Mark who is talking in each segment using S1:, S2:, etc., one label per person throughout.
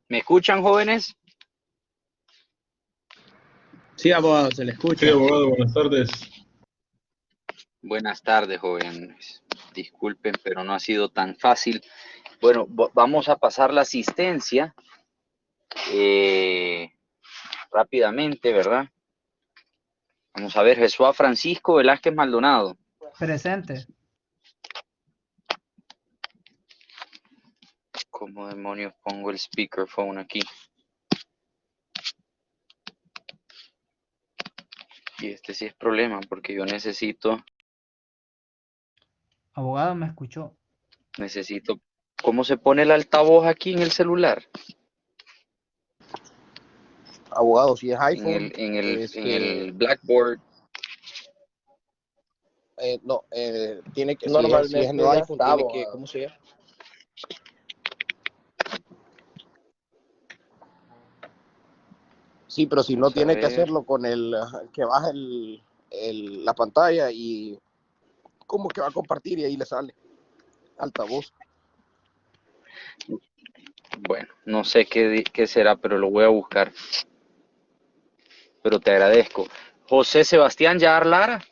S1: ¿Me escuchan, jóvenes?
S2: Sí, abogado, se le
S3: Sí,
S2: escucha.
S3: abogado, buenas tardes.
S1: Buenas tardes, jóvenes. Disculpen, pero no ha sido tan fácil. Bueno, vamos a pasar la asistencia rápidamente, ¿verdad? Vamos a ver, Jesús Francisco Velázquez Maldonado.
S4: Presente.
S1: ¿Cómo demonios pongo el speakerphone aquí? Y este sí es problema, porque yo necesito,
S4: Abogado, ¿me escuchó?
S1: ¿cómo se pone el altavoz aquí en el celular?
S2: Abogado, si es
S1: En
S2: iPhone,
S1: el Blackboard.
S2: no, tiene que, si es en
S5: Normalmente
S2: el
S5: ya
S2: iPhone,
S5: está,
S2: tiene que,
S5: abogado.
S2: ¿cómo se llama? Sí, pero si no,
S1: Vamos a
S2: tiene que
S1: ver.
S2: hacerlo con que baja la pantalla y como que va a compartir y ahí le sale altavoz.
S1: Bueno, no sé qué será, pero lo voy a buscar. Pero te agradezco. José Sebastián Yar Lara.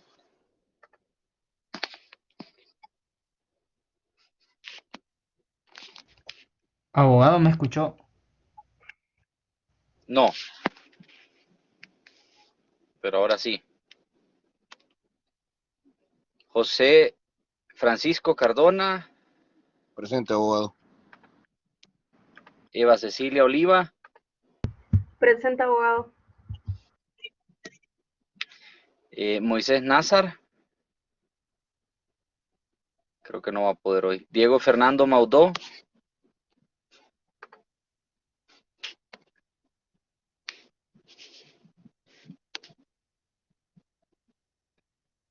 S4: Abogado, ¿me escuchó?
S1: No, pero ahora sí. José Francisco Cardona.
S2: Presente, abogado.
S1: Eva Cecilia Oliva.
S6: Presente, abogado.
S1: Moisés Nazar. Creo que no va a poder hoy. Diego Fernando Maudó.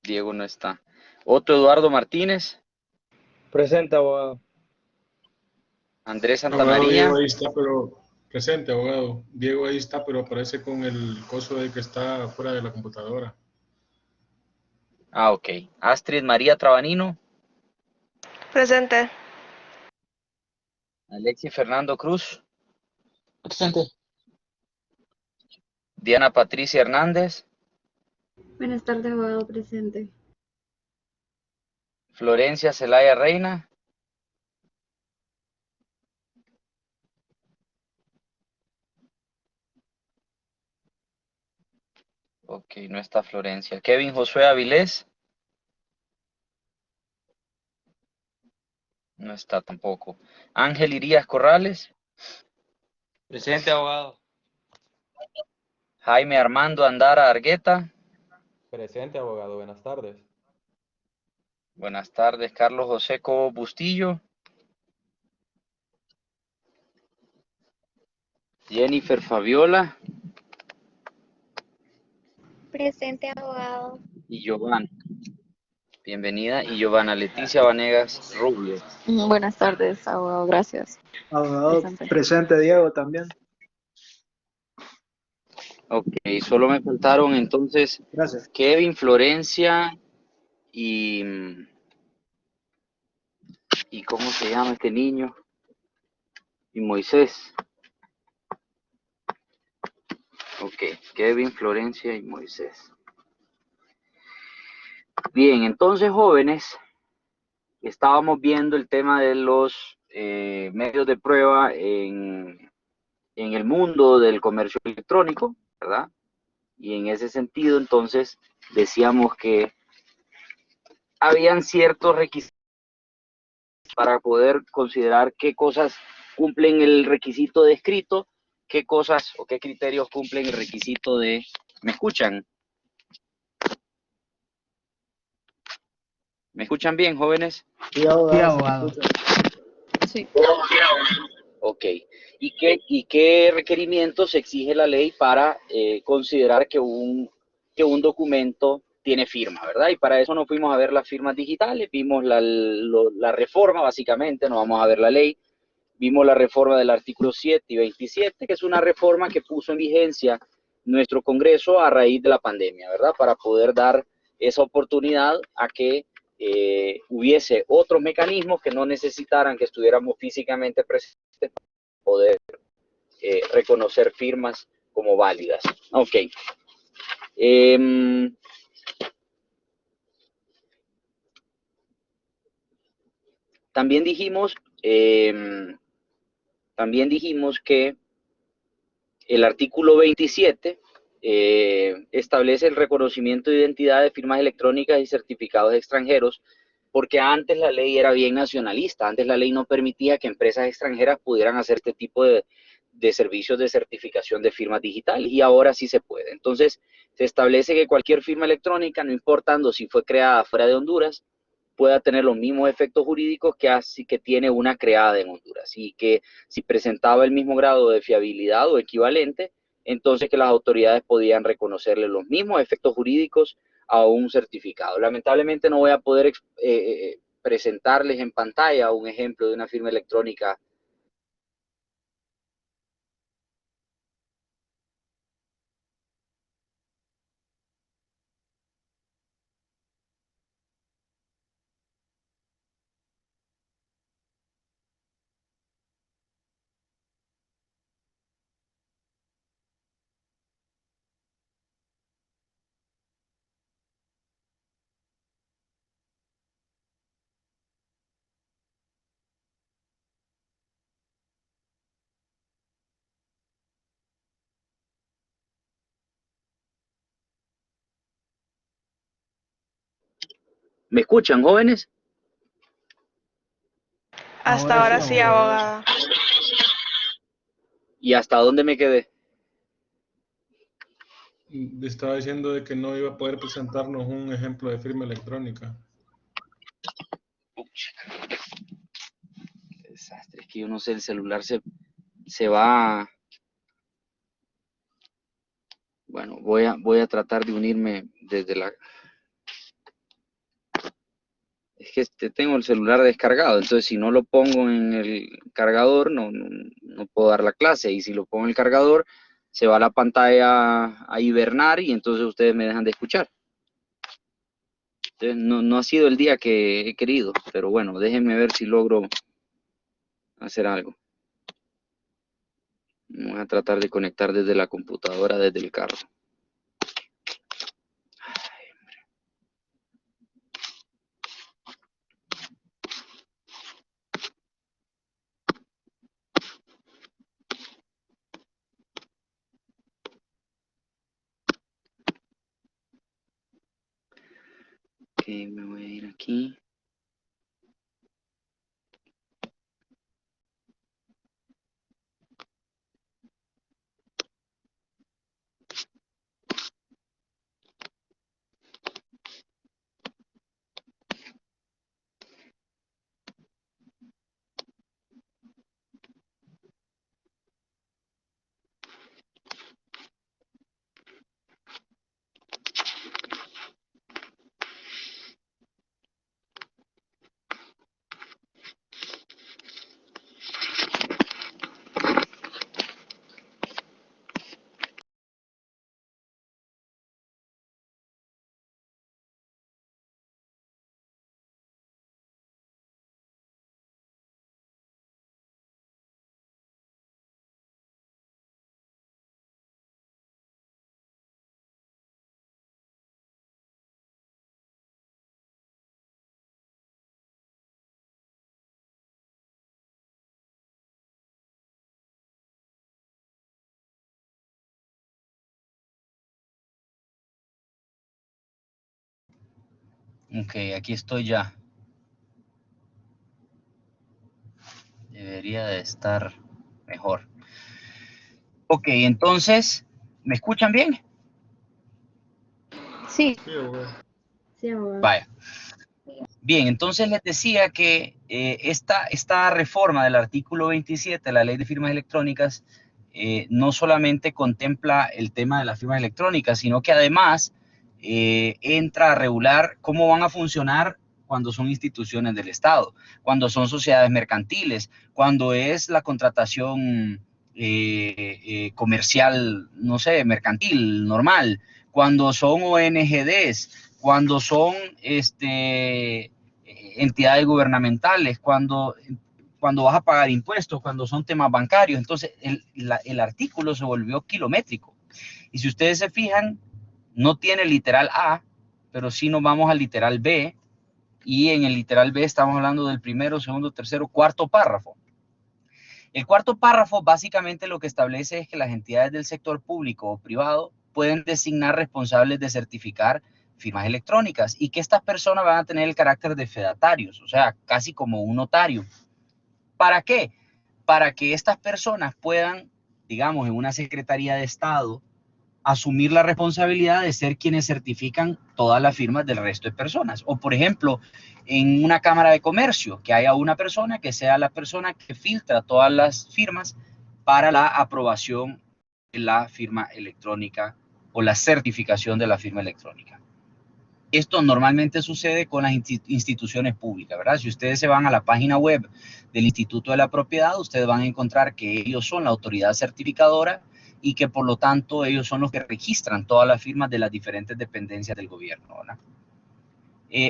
S1: Diego no está. Otto Eduardo Martínez.
S5: Presente, abogado.
S1: Andrés
S3: Abogado,
S1: Santamaría.
S3: Diego ahí está, pero presente, abogado. Diego ahí está, pero aparece con el coso de que está fuera de la computadora.
S1: Ah, ok. Astrid María Trabanino.
S6: Presente.
S1: Alexis Fernando Cruz.
S5: Presente.
S1: Diana Patricia Hernández.
S7: Buenas tardes, abogado presente.
S1: Florencia Celaya Reina. Ok, no está Florencia. Kevin Josué Avilés. No está tampoco. Ángel Irías Corrales.
S5: Presente, abogado.
S1: Jaime Armando Andara Argueta.
S8: Presente, abogado. Buenas tardes.
S1: Buenas tardes. Carlos José Cobo Bustillo. Jennifer Fabiola.
S9: Presente, abogado.
S1: Y Giovanna. Bienvenida. Y Giovanna Leticia Vanegas Rubio.
S9: Buenas tardes, abogado. Gracias.
S10: Abogado
S9: Presente.
S10: presente, Diego, también.
S1: Ok, solo me faltaron entonces
S10: Gracias.
S1: Kevin, Florencia y ¿cómo se llama este niño? Y Moisés. Ok, Kevin, Florencia y Moisés. Bien, entonces, jóvenes, estábamos viendo el tema de los medios de prueba en el mundo del comercio electrónico, ¿verdad? Y en ese sentido, entonces, decíamos que habían ciertos requisitos para poder considerar qué cosas cumplen el requisito de escrito, qué cosas o qué criterios cumplen el requisito de... ¿Me escuchan? ¿Me escuchan bien, jóvenes?
S10: Sí,
S4: Sí,
S10: abogado,
S4: abogado.
S9: Sí.
S1: Ok. ¿Y qué requerimientos exige la ley para considerar que un documento tiene firma, ¿verdad? Y para eso nos fuimos a ver las firmas digitales, vimos la reforma, básicamente, no vamos a ver la ley, vimos la reforma del artículo 7 y 27, que es una reforma que puso en vigencia nuestro Congreso a raíz de la pandemia, ¿verdad? Para poder dar esa oportunidad a que hubiese otros mecanismos que no necesitaran que estuviéramos físicamente presentes para poder reconocer firmas como válidas. Ok. También dijimos que el artículo 27 establece el reconocimiento de identidad de firmas electrónicas y certificados extranjeros, porque antes la ley era bien nacionalista, antes la ley no permitía que empresas extranjeras pudieran hacer este tipo de servicios de certificación de firmas digitales, y ahora sí se puede. Entonces, se establece que cualquier firma electrónica, no importando si fue creada fuera de Honduras, pueda tener los mismos efectos jurídicos que tiene una creada en Honduras, y que si presentaba el mismo grado de fiabilidad o equivalente, entonces que las autoridades podían reconocerle los mismos efectos jurídicos a un certificado. Lamentablemente no voy a poder presentarles en pantalla un ejemplo de una firma electrónica. ¿Me escuchan, jóvenes?
S6: Hasta ahora sí, abogado.
S1: ¿Y hasta dónde me quedé?
S3: Estaba diciendo de que no iba a poder presentarnos un ejemplo de firma electrónica.
S1: Qué desastre, es que yo no sé, el celular se va. Bueno, voy a tratar de unirme desde la... Es que tengo el celular descargado, entonces si no lo pongo en el cargador, no puedo dar la clase, y si lo pongo en el cargador, se va la pantalla a hibernar y entonces ustedes me dejan de escuchar. Entonces, no ha sido el día que he querido, pero bueno, déjenme ver si logro hacer algo. Voy a tratar de conectar desde la computadora, desde el carro. Ok, me voy a ir aquí. Ok, aquí estoy ya. Debería de estar mejor. Ok, entonces, ¿me escuchan bien?
S9: Sí.
S3: Sí, abogado.
S7: Sí, abogado.
S1: Vaya. Bien, entonces les decía que esta reforma del artículo 27 de la Ley de Firmas Electrónicas no solamente contempla el tema de las firmas electrónicas, sino que además entra a regular cómo van a funcionar cuando son instituciones del Estado, cuando son sociedades mercantiles, cuando es la contratación comercial, no sé, mercantil, normal, cuando son ONGDs, cuando son entidades gubernamentales, cuando cuando vas a pagar impuestos, cuando son temas bancarios. Entonces, el artículo se volvió kilométrico. Y si ustedes se fijan, no tiene literal A, pero sí nos vamos al literal B, y en el literal B estamos hablando del primero, segundo, tercero, cuarto párrafo. El cuarto párrafo básicamente lo que establece es que las entidades del sector público o privado pueden designar responsables de certificar firmas electrónicas y que estas personas van a tener el carácter de fedatarios, o sea, casi como un notario. ¿Para qué? Para que estas personas puedan, digamos, en una Secretaría de Estado, asumir la responsabilidad de ser quienes certifican todas las firmas del resto de personas. O, por ejemplo, en una Cámara de Comercio, que haya una persona que sea la persona que filtra todas las firmas para la aprobación de la firma electrónica o la certificación de la firma electrónica. Esto normalmente sucede con las instituciones públicas, ¿verdad? Si ustedes se van a la página web del Instituto de la Propiedad, ustedes van a encontrar que ellos son la autoridad certificadora y que por lo tanto ellos son los que registran todas las firmas de las diferentes dependencias del gobierno, ¿verdad?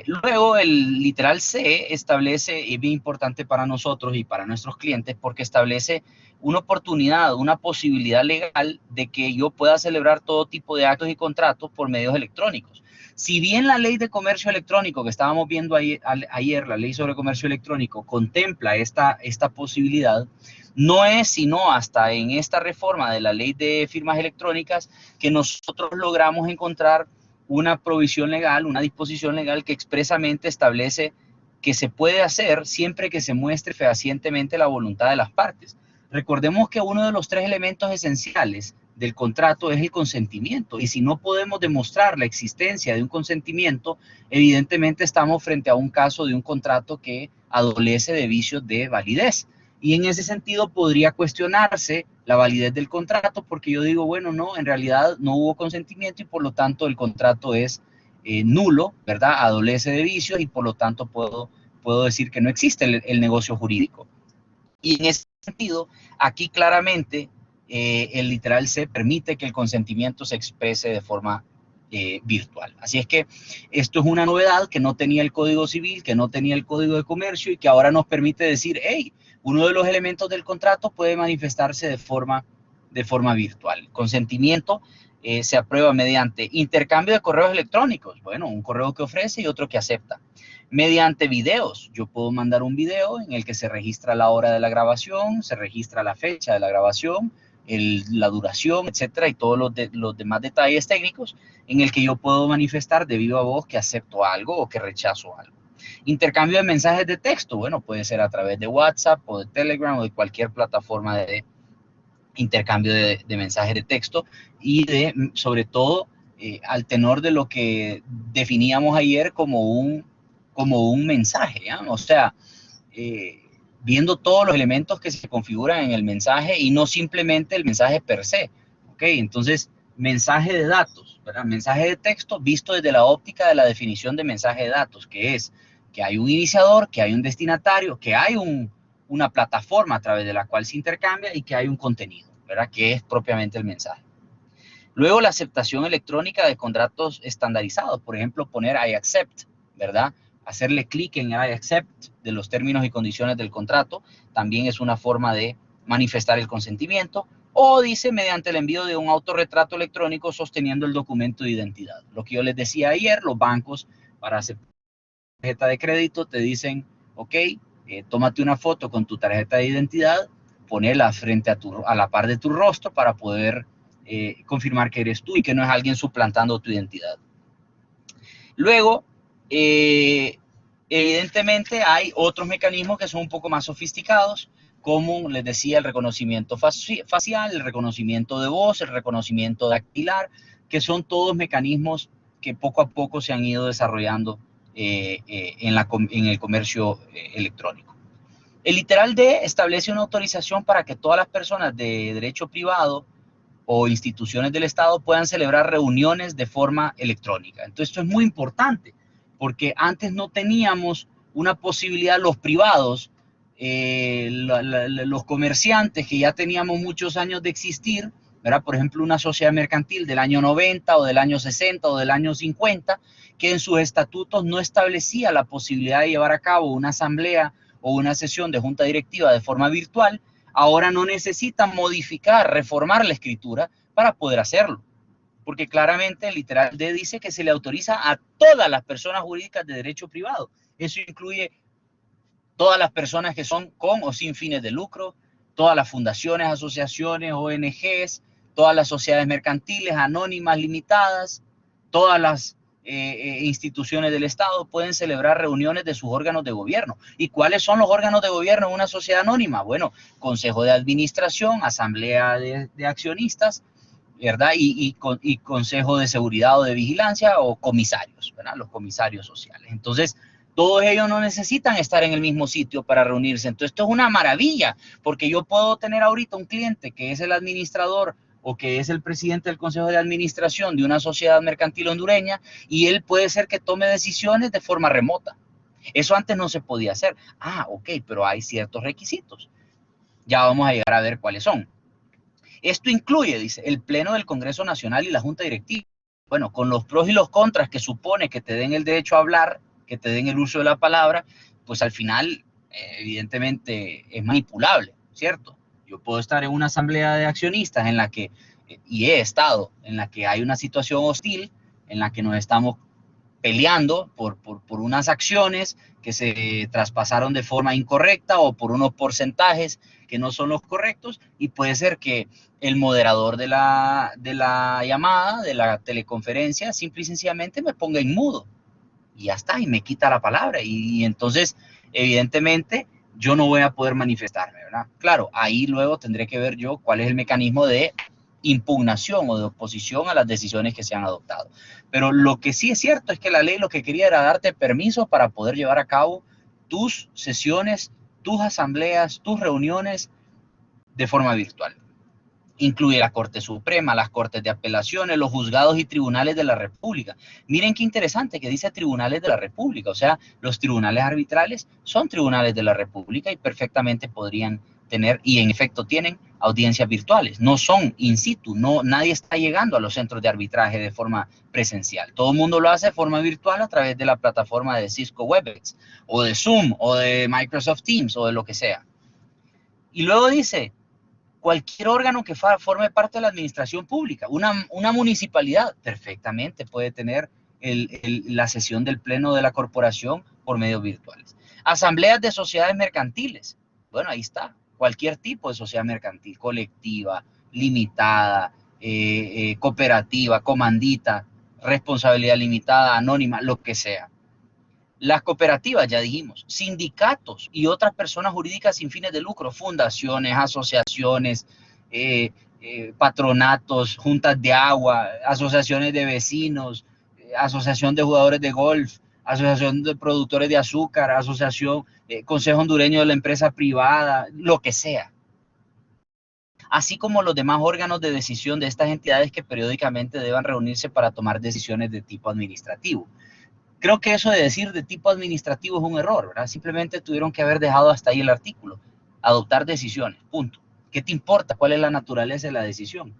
S1: Luego el literal C establece, es bien importante para nosotros y para nuestros clientes porque establece una oportunidad, una posibilidad legal de que yo pueda celebrar todo tipo de actos y contratos por medios electrónicos. Si bien la ley de comercio electrónico que estábamos viendo ayer, la ley sobre comercio electrónico, contempla esta posibilidad, no es sino hasta en esta reforma de la ley de firmas electrónicas que nosotros logramos encontrar una provisión legal, una disposición legal que expresamente establece que se puede hacer siempre que se muestre fehacientemente la voluntad de las partes. Recordemos que uno de los 3 elementos esenciales del contrato es el consentimiento, y si no podemos demostrar la existencia de un consentimiento, evidentemente estamos frente a un caso de un contrato que adolece de vicios de validez. Y en ese sentido podría cuestionarse la validez del contrato porque yo digo, bueno, no, en realidad no hubo consentimiento y por lo tanto el contrato es nulo, ¿verdad? Adolece de vicios y por lo tanto puedo decir que no existe el negocio jurídico. Y en ese sentido, aquí claramente el literal C permite que el consentimiento se exprese de forma virtual. Así es que esto es una novedad que no tenía el Código Civil, que no tenía el Código de Comercio y que ahora nos permite decir, hey, uno de los elementos del contrato puede manifestarse de forma virtual. El consentimiento se aprueba mediante intercambio de correos electrónicos. Bueno, un correo que ofrece y otro que acepta. Mediante videos. Yo puedo mandar un video en el que se registra la hora de la grabación, se registra la fecha de la grabación, la duración, etcétera, y todos los demás detalles técnicos en el que yo puedo manifestar de viva voz que acepto algo o que rechazo algo. Intercambio de mensajes de texto, bueno, puede ser a través de WhatsApp o de Telegram o de cualquier plataforma de intercambio de mensajes de texto y sobre todo, al tenor de lo que definíamos ayer como un mensaje, ¿ya? O sea, viendo todos los elementos que se configuran en el mensaje y no simplemente el mensaje per se, ¿ok? Entonces, mensaje de datos, ¿verdad? Mensaje de texto visto desde la óptica de la definición de mensaje de datos, que es que hay un iniciador, que hay un destinatario, que hay una plataforma a través de la cual se intercambia y que hay un contenido, ¿verdad? Que es propiamente el mensaje. Luego, la aceptación electrónica de contratos estandarizados, por ejemplo, poner I accept, ¿verdad? Hacerle clic en I accept de los términos y condiciones del contrato, también es una forma de manifestar el consentimiento. O dice mediante el envío de un autorretrato electrónico sosteniendo el documento de identidad. Lo que yo les decía ayer, los bancos para aceptar tarjeta de crédito te dicen, ok, tómate una foto con tu tarjeta de identidad, ponela frente a la par de tu rostro para poder confirmar que eres tú y que no es alguien suplantando tu identidad. Luego, evidentemente hay otros mecanismos que son un poco más sofisticados, como les decía, el reconocimiento facial, el reconocimiento de voz, el reconocimiento dactilar, que son todos mecanismos que poco a poco se han ido desarrollando en el comercio electrónico. El literal D establece una autorización para que todas las personas de derecho privado o instituciones del Estado puedan celebrar reuniones de forma electrónica. Entonces, esto es muy importante, porque antes no teníamos una posibilidad, los privados, los comerciantes que ya teníamos muchos años de existir, ¿verdad? Por ejemplo, una sociedad mercantil del año 90 o del año 60 o del año 50, que en sus estatutos no establecía la posibilidad de llevar a cabo una asamblea o una sesión de junta directiva de forma virtual, ahora no necesitan modificar, reformar la escritura para poder hacerlo. Porque claramente el literal D dice que se le autoriza a todas las personas jurídicas de derecho privado. Eso incluye todas las personas que son con o sin fines de lucro, todas las fundaciones, asociaciones, ONGs, todas las sociedades mercantiles, anónimas, limitadas, todas las instituciones del Estado pueden celebrar reuniones de sus órganos de gobierno. ¿Y cuáles son los órganos de gobierno en una sociedad anónima? Bueno, consejo de administración, asamblea de accionistas, ¿verdad? Y consejo de seguridad o de vigilancia o comisarios, ¿verdad? Los comisarios sociales. Entonces, todos ellos no necesitan estar en el mismo sitio para reunirse. Entonces, esto es una maravilla, porque yo puedo tener ahorita un cliente que es el administrador o que es el presidente del consejo de administración de una sociedad mercantil hondureña y él puede ser que tome decisiones de forma remota. Eso antes no se podía hacer. Ah, ok, pero hay ciertos requisitos. Ya vamos a llegar a ver cuáles son. Esto incluye, dice, el Pleno del Congreso Nacional y la Junta Directiva. Bueno, con los pros y los contras que supone que te den el derecho a hablar, que te den el uso de la palabra, pues al final, evidentemente, es manipulable, ¿cierto? Yo puedo estar en una asamblea de accionistas en la que, y he estado, en la que hay una situación hostil, en la que nos estamos peleando por unas acciones que se traspasaron de forma incorrecta o por unos porcentajes que no son los correctos, y puede ser que el moderador de la llamada, de la teleconferencia, simple y sencillamente me ponga en mudo y ya está, y me quita la palabra, y entonces evidentemente yo no voy a poder manifestarme, ¿verdad? Claro, ahí luego tendré que ver yo cuál es el mecanismo de impugnación o de oposición a las decisiones que se han adoptado. Pero lo que sí es cierto es que la ley lo que quería era darte permiso para poder llevar a cabo tus sesiones, tus asambleas, tus reuniones de forma virtual. Incluye la Corte Suprema, las Cortes de Apelaciones, los juzgados y tribunales de la República. Miren qué interesante que dice tribunales de la República, o sea, los tribunales arbitrales son tribunales de la República y perfectamente podrían tener, y en efecto tienen, audiencias virtuales. No son in situ, nadie está llegando a los centros de arbitraje de forma presencial. Todo el mundo lo hace de forma virtual a través de la plataforma de Cisco Webex, o de Zoom, o de Microsoft Teams, o de lo que sea. Y luego dice, cualquier órgano que forme parte de la administración pública, una municipalidad, perfectamente puede tener la sesión del pleno de la corporación por medios virtuales. Asambleas de sociedades mercantiles, bueno, ahí está, cualquier tipo de sociedad mercantil, colectiva, limitada, cooperativa, comandita, responsabilidad limitada, anónima, lo que sea. Las cooperativas, ya dijimos, sindicatos y otras personas jurídicas sin fines de lucro, fundaciones, asociaciones, patronatos, juntas de agua, asociaciones de vecinos, asociación de jugadores de golf, asociación de productores de azúcar, asociación, consejo hondureño de la empresa privada, lo que sea. Así como los demás órganos de decisión de estas entidades que periódicamente deban reunirse para tomar decisiones de tipo administrativo. Creo que eso de decir de tipo administrativo es un error, ¿verdad? Simplemente tuvieron que haber dejado hasta ahí el artículo. Adoptar decisiones, punto. ¿Qué te importa? ¿Cuál es la naturaleza de la decisión?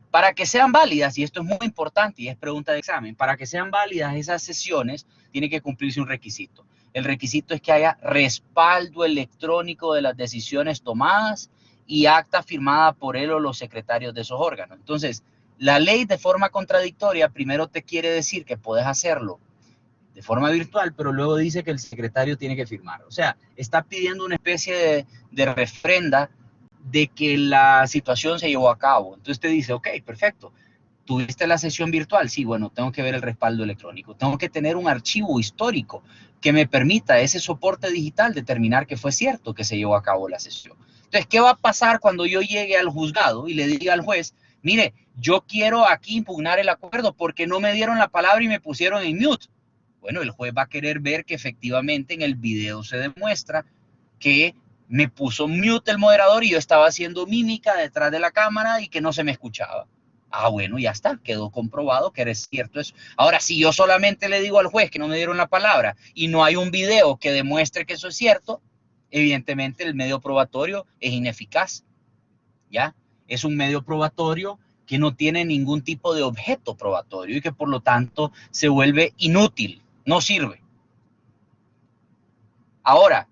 S1: Para que sean válidas, y esto es muy importante y es pregunta de examen, para que sean válidas esas sesiones tiene que cumplirse un requisito. El requisito es que haya respaldo electrónico de las decisiones tomadas y acta firmada por él o los secretarios de esos órganos. Entonces, la ley de forma contradictoria primero te quiere decir que puedes hacerlo de forma virtual, pero luego dice que el secretario tiene que firmar. O sea, está pidiendo una especie de refrenda de que la situación se llevó a cabo. Entonces te dice, ok, perfecto, ¿tuviste la sesión virtual? Sí, bueno, tengo que ver el respaldo electrónico. Tengo que tener un archivo histórico que me permita ese soporte digital determinar que fue cierto que se llevó a cabo la sesión. Entonces, ¿qué va a pasar cuando yo llegue al juzgado y le diga al juez, mire, yo quiero aquí impugnar el acuerdo porque no me dieron la palabra y me pusieron en mute? Bueno, el juez va a querer ver que efectivamente en el video se demuestra que me puso mute el moderador y yo estaba haciendo mímica detrás de la cámara y que no se me escuchaba. Ah, bueno, ya está, quedó comprobado que era cierto eso. Ahora, si yo solamente le digo al juez que no me dieron la palabra y no hay un video que demuestre que eso es cierto, evidentemente el medio probatorio es ineficaz, ¿ya? Es un medio probatorio que no tiene ningún tipo de objeto probatorio y que por lo tanto se vuelve inútil, no sirve. Ahora,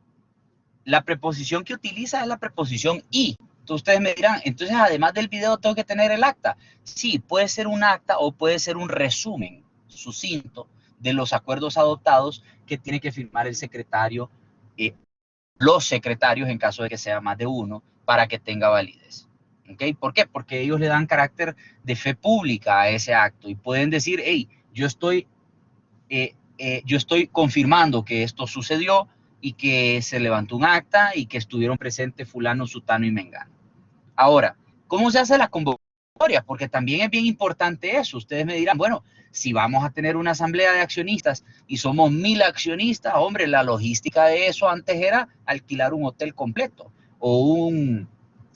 S1: la preposición que utiliza es la preposición y. Entonces ustedes me dirán, entonces además del video tengo que tener el acta. Sí, puede ser un acta o puede ser un resumen sucinto de los acuerdos adoptados que tiene que firmar el secretario, los secretarios en caso de que sea más de uno, para que tenga validez. ¿Okay? ¿Por qué? Porque ellos le dan carácter de fe pública a ese acto y pueden decir, hey, yo estoy confirmando que esto sucedió y que se levantó un acta y que estuvieron presentes fulano, sutano y mengano. Ahora, ¿cómo se hace la convocatoria? Porque también es bien importante eso. Ustedes me dirán, bueno, si vamos a tener una asamblea de accionistas y somos 1000 accionistas, hombre, la logística de eso antes era alquilar un hotel completo o un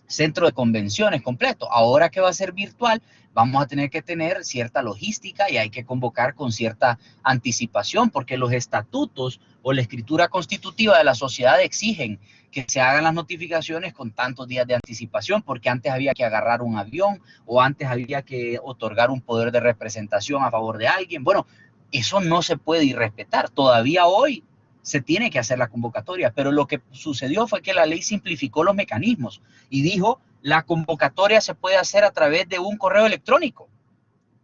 S1: centro de convenciones completo. Ahora que va a ser virtual, vamos a tener que tener cierta logística y hay que convocar con cierta anticipación porque los estatutos o la escritura constitutiva de la sociedad exigen que se hagan las notificaciones con tantos días de anticipación, porque antes había que agarrar un avión o antes había que otorgar un poder de representación a favor de alguien. Bueno, eso no se puede irrespetar. Todavía hoy se tiene que hacer la convocatoria, pero lo que sucedió fue que la ley simplificó los mecanismos y dijo, la convocatoria se puede hacer a través de un correo electrónico.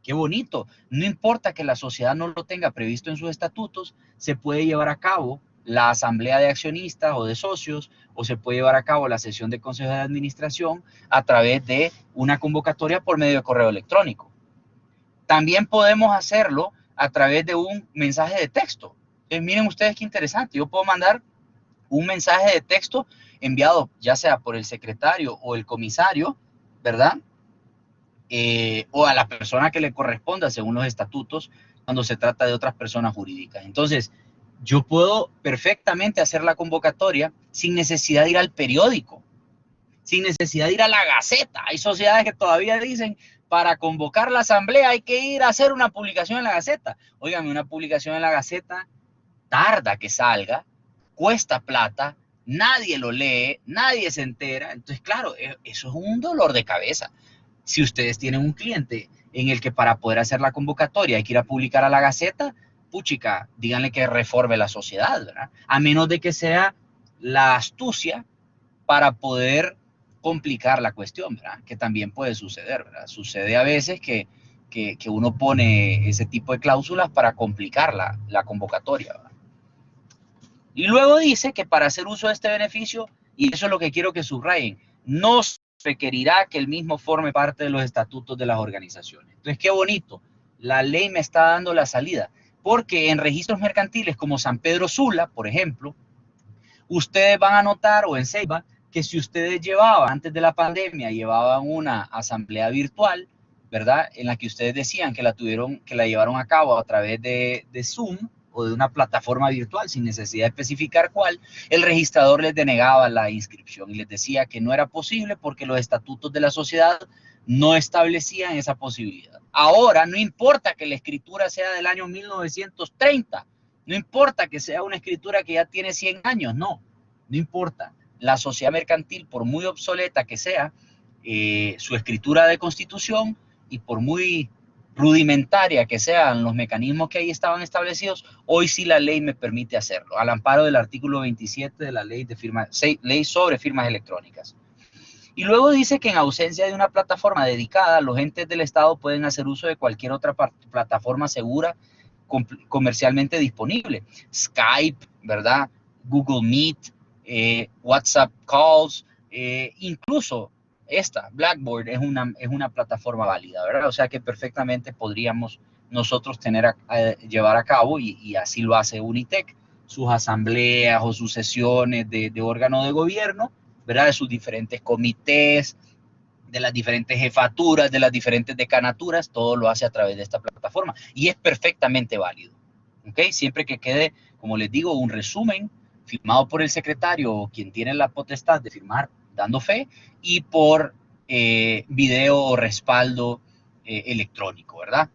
S1: Qué bonito. No importa que la sociedad no lo tenga previsto en sus estatutos, se puede llevar a cabo la asamblea de accionistas o de socios, o se puede llevar a cabo la sesión de consejo de administración a través de una convocatoria por medio de correo electrónico. También podemos hacerlo a través de un mensaje de texto. Entonces, miren ustedes qué interesante. Yo puedo mandar un mensaje de texto enviado ya sea por el secretario o el comisario, ¿verdad? O a la persona que le corresponda según los estatutos cuando se trata de otras personas jurídicas. Entonces, yo puedo perfectamente hacer la convocatoria sin necesidad de ir al periódico, sin necesidad de ir a la Gaceta. Hay sociedades que todavía dicen, para convocar la asamblea hay que ir a hacer una publicación en la Gaceta. Óigame, una publicación en la Gaceta tarda que salga, cuesta plata, nadie lo lee, nadie se entera. Entonces, claro, eso es un dolor de cabeza. Si ustedes tienen un cliente en el que para poder hacer la convocatoria hay que ir a publicar a la Gaceta, puchica, díganle que reforme la sociedad, ¿verdad? A menos de que sea la astucia para poder complicar la cuestión, ¿verdad? Que también puede suceder, ¿verdad? Sucede a veces que uno pone ese tipo de cláusulas para complicar la convocatoria, ¿verdad? Y luego dice que para hacer uso de este beneficio, y eso es lo que quiero que subrayen, no requerirá que el mismo forme parte de los estatutos de las organizaciones. Entonces, qué bonito. La ley me está dando la salida. Porque en registros mercantiles como San Pedro Sula, por ejemplo, ustedes van a notar, o en Ceiba, que si ustedes llevaban, antes de la pandemia, llevaban una asamblea virtual, ¿verdad? En la que ustedes decían que la llevaron a cabo a través de Zoom o de una plataforma virtual sin necesidad de especificar cuál, el registrador les denegaba la inscripción y les decía que no era posible porque los estatutos de la sociedad no establecían esa posibilidad. Ahora, no importa que la escritura sea del año 1930, no importa que sea una escritura que ya tiene 100 años, no importa. La sociedad mercantil, por muy obsoleta que sea, su escritura de constitución y por muy rudimentaria que sean los mecanismos que ahí estaban establecidos, hoy sí la ley me permite hacerlo, al amparo del artículo 27 de la ley sobre firmas electrónicas. Y luego dice que en ausencia de una plataforma dedicada, los entes del Estado pueden hacer uso de cualquier otra plataforma segura comercialmente disponible. Skype, ¿verdad? Google Meet, WhatsApp Calls, incluso esta, Blackboard, es una plataforma válida, ¿verdad? O sea que perfectamente podríamos nosotros llevar a cabo, y así lo hace Unitec, sus asambleas o sus sesiones de órgano de gobierno, ¿verdad? De sus diferentes comités, de las diferentes jefaturas, de las diferentes decanaturas, todo lo hace a través de esta plataforma y es perfectamente válido, ¿ok? Siempre que quede, como les digo, un resumen firmado por el secretario o quien tiene la potestad de firmar dando fe y por video o respaldo electrónico, ¿verdad?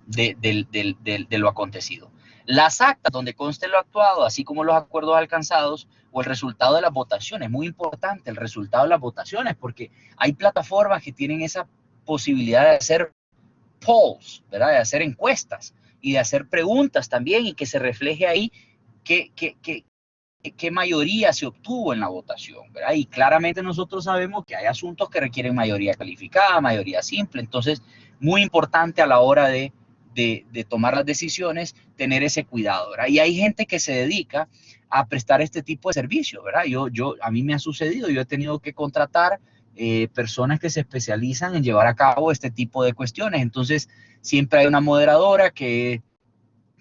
S1: De lo acontecido. Las actas donde conste lo actuado, así como los acuerdos alcanzados o el resultado de las votaciones. Muy importante el resultado de las votaciones, porque hay plataformas que tienen esa posibilidad de hacer polls, ¿verdad? De hacer encuestas y de hacer preguntas también y que se refleje ahí qué qué mayoría se obtuvo en la votación, ¿verdad? Y claramente nosotros sabemos que hay asuntos que requieren mayoría calificada, mayoría simple, entonces muy importante a la hora de tomar las decisiones, tener ese cuidado, ¿verdad? Y hay gente que se dedica a prestar este tipo de servicio, ¿verdad? A mí me ha sucedido, yo he tenido que contratar personas que se especializan en llevar a cabo este tipo de cuestiones, entonces siempre hay una moderadora que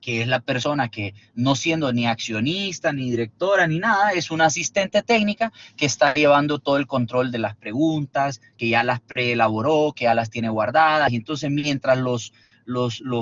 S1: es la persona que, no siendo ni accionista, ni directora, ni nada, es una asistente técnica que está llevando todo el control de las preguntas, que ya las preelaboró, que ya las tiene guardadas. Y entonces, mientras los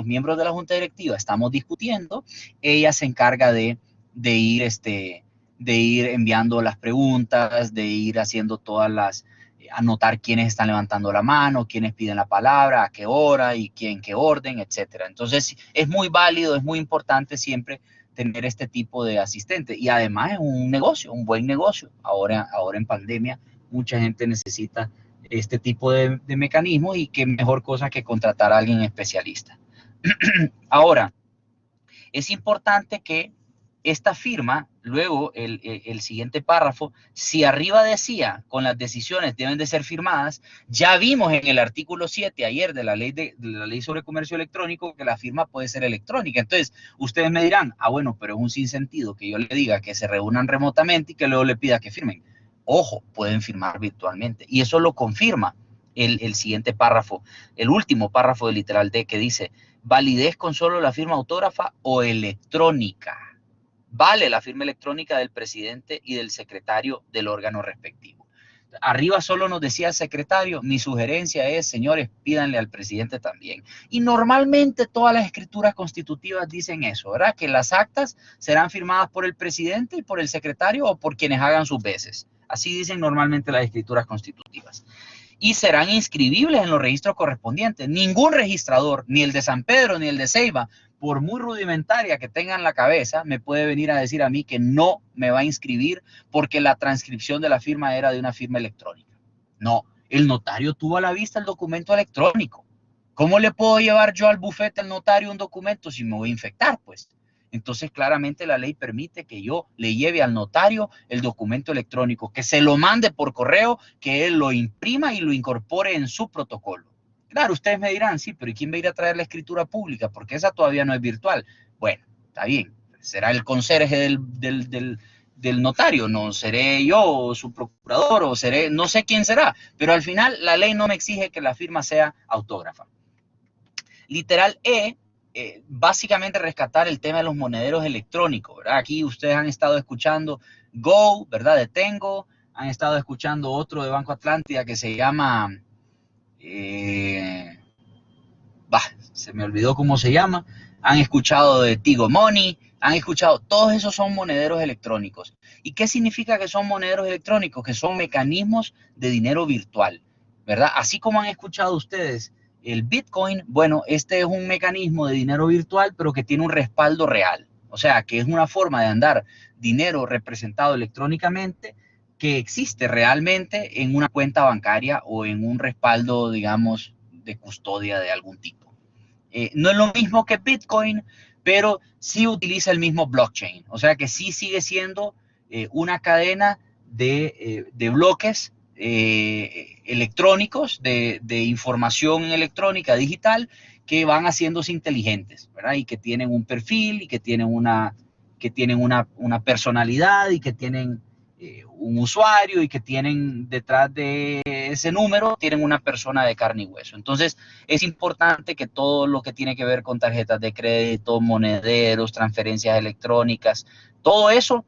S1: miembros de la junta directiva estamos discutiendo, ella se encarga de ir enviando las preguntas, de ir haciendo todas las, anotar quiénes están levantando la mano, quiénes piden la palabra, a qué hora y quién qué orden, etcétera. Entonces, es muy válido, es muy importante siempre tener este tipo de asistente. Y además es un negocio, un buen negocio. Ahora en pandemia, mucha gente necesita este tipo de mecanismos y qué mejor cosa que contratar a alguien especialista. Ahora, es importante que esta firma, luego el siguiente párrafo, si arriba decía con las decisiones deben de ser firmadas, ya vimos en el artículo 7 ayer de la ley sobre comercio electrónico que la firma puede ser electrónica. Entonces, ustedes me dirán, bueno, pero es un sinsentido que yo le diga que se reúnan remotamente y que luego le pida que firmen. Ojo, pueden firmar virtualmente. Y eso lo confirma el siguiente párrafo, el último párrafo del literal D, que dice, validez con solo la firma autógrafa o electrónica. Vale la firma electrónica del presidente y del secretario del órgano respectivo. Arriba solo nos decía el secretario, mi sugerencia es, señores, pídanle al presidente también. Y normalmente todas las escrituras constitutivas dicen eso, ¿verdad? Que las actas serán firmadas por el presidente y por el secretario o por quienes hagan sus veces. Así dicen normalmente las escrituras constitutivas. Y serán inscribibles en los registros correspondientes. Ningún registrador, ni el de San Pedro ni el de Ceiba, por muy rudimentaria que tenga en la cabeza, me puede venir a decir a mí que no me va a inscribir porque la transcripción de la firma era de una firma electrónica. No, el notario tuvo a la vista el documento electrónico. ¿Cómo le puedo llevar yo al bufete al notario un documento si me voy a infectar, pues? Entonces, claramente la ley permite que yo le lleve al notario el documento electrónico, que se lo mande por correo, que él lo imprima y lo incorpore en su protocolo. Claro, ustedes me dirán, sí, pero ¿y quién va a ir a traer la escritura pública? Porque esa todavía no es virtual. Bueno, está bien, será el conserje del notario, no seré yo o su procurador o seré, no sé quién será, pero al final la ley no me exige que la firma sea autógrafa. Literal E, básicamente rescatar el tema de los monederos electrónicos, ¿verdad? Aquí ustedes han estado escuchando Go, ¿verdad? De Tengo, han estado escuchando otro de Banco Atlántida que se llama, se me olvidó cómo se llama, han escuchado de Tigo Money, han escuchado, todos esos son monederos electrónicos. ¿Y qué significa que son monederos electrónicos? Que son mecanismos de dinero virtual, ¿verdad? Así como han escuchado ustedes el Bitcoin, bueno, este es un mecanismo de dinero virtual, pero que tiene un respaldo real. O sea, que es una forma de andar dinero representado electrónicamente que existe realmente en una cuenta bancaria o en un respaldo, digamos, de custodia de algún tipo. No es lo mismo que Bitcoin, pero sí utiliza el mismo blockchain. O sea que sí sigue siendo una cadena de bloques electrónicos, de información electrónica digital que van haciéndose inteligentes, ¿verdad? Y que tienen un perfil y que tienen una personalidad y que tienen un usuario y que tienen detrás de ese número, tienen una persona de carne y hueso. Entonces, es importante que todo lo que tiene que ver con tarjetas de crédito, monederos, transferencias electrónicas, todo eso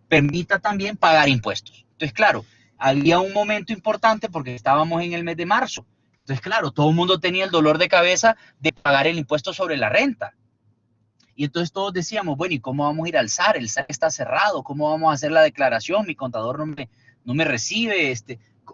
S1: permita también pagar impuestos. Entonces, claro, había un momento importante porque estábamos en el mes de marzo. Entonces, claro, todo el mundo tenía el dolor de cabeza de pagar el impuesto sobre la renta. Y entonces todos decíamos, bueno, ¿y cómo vamos a ir al SAR? El SAR está cerrado, ¿cómo vamos a hacer la declaración? Mi contador no me recibe,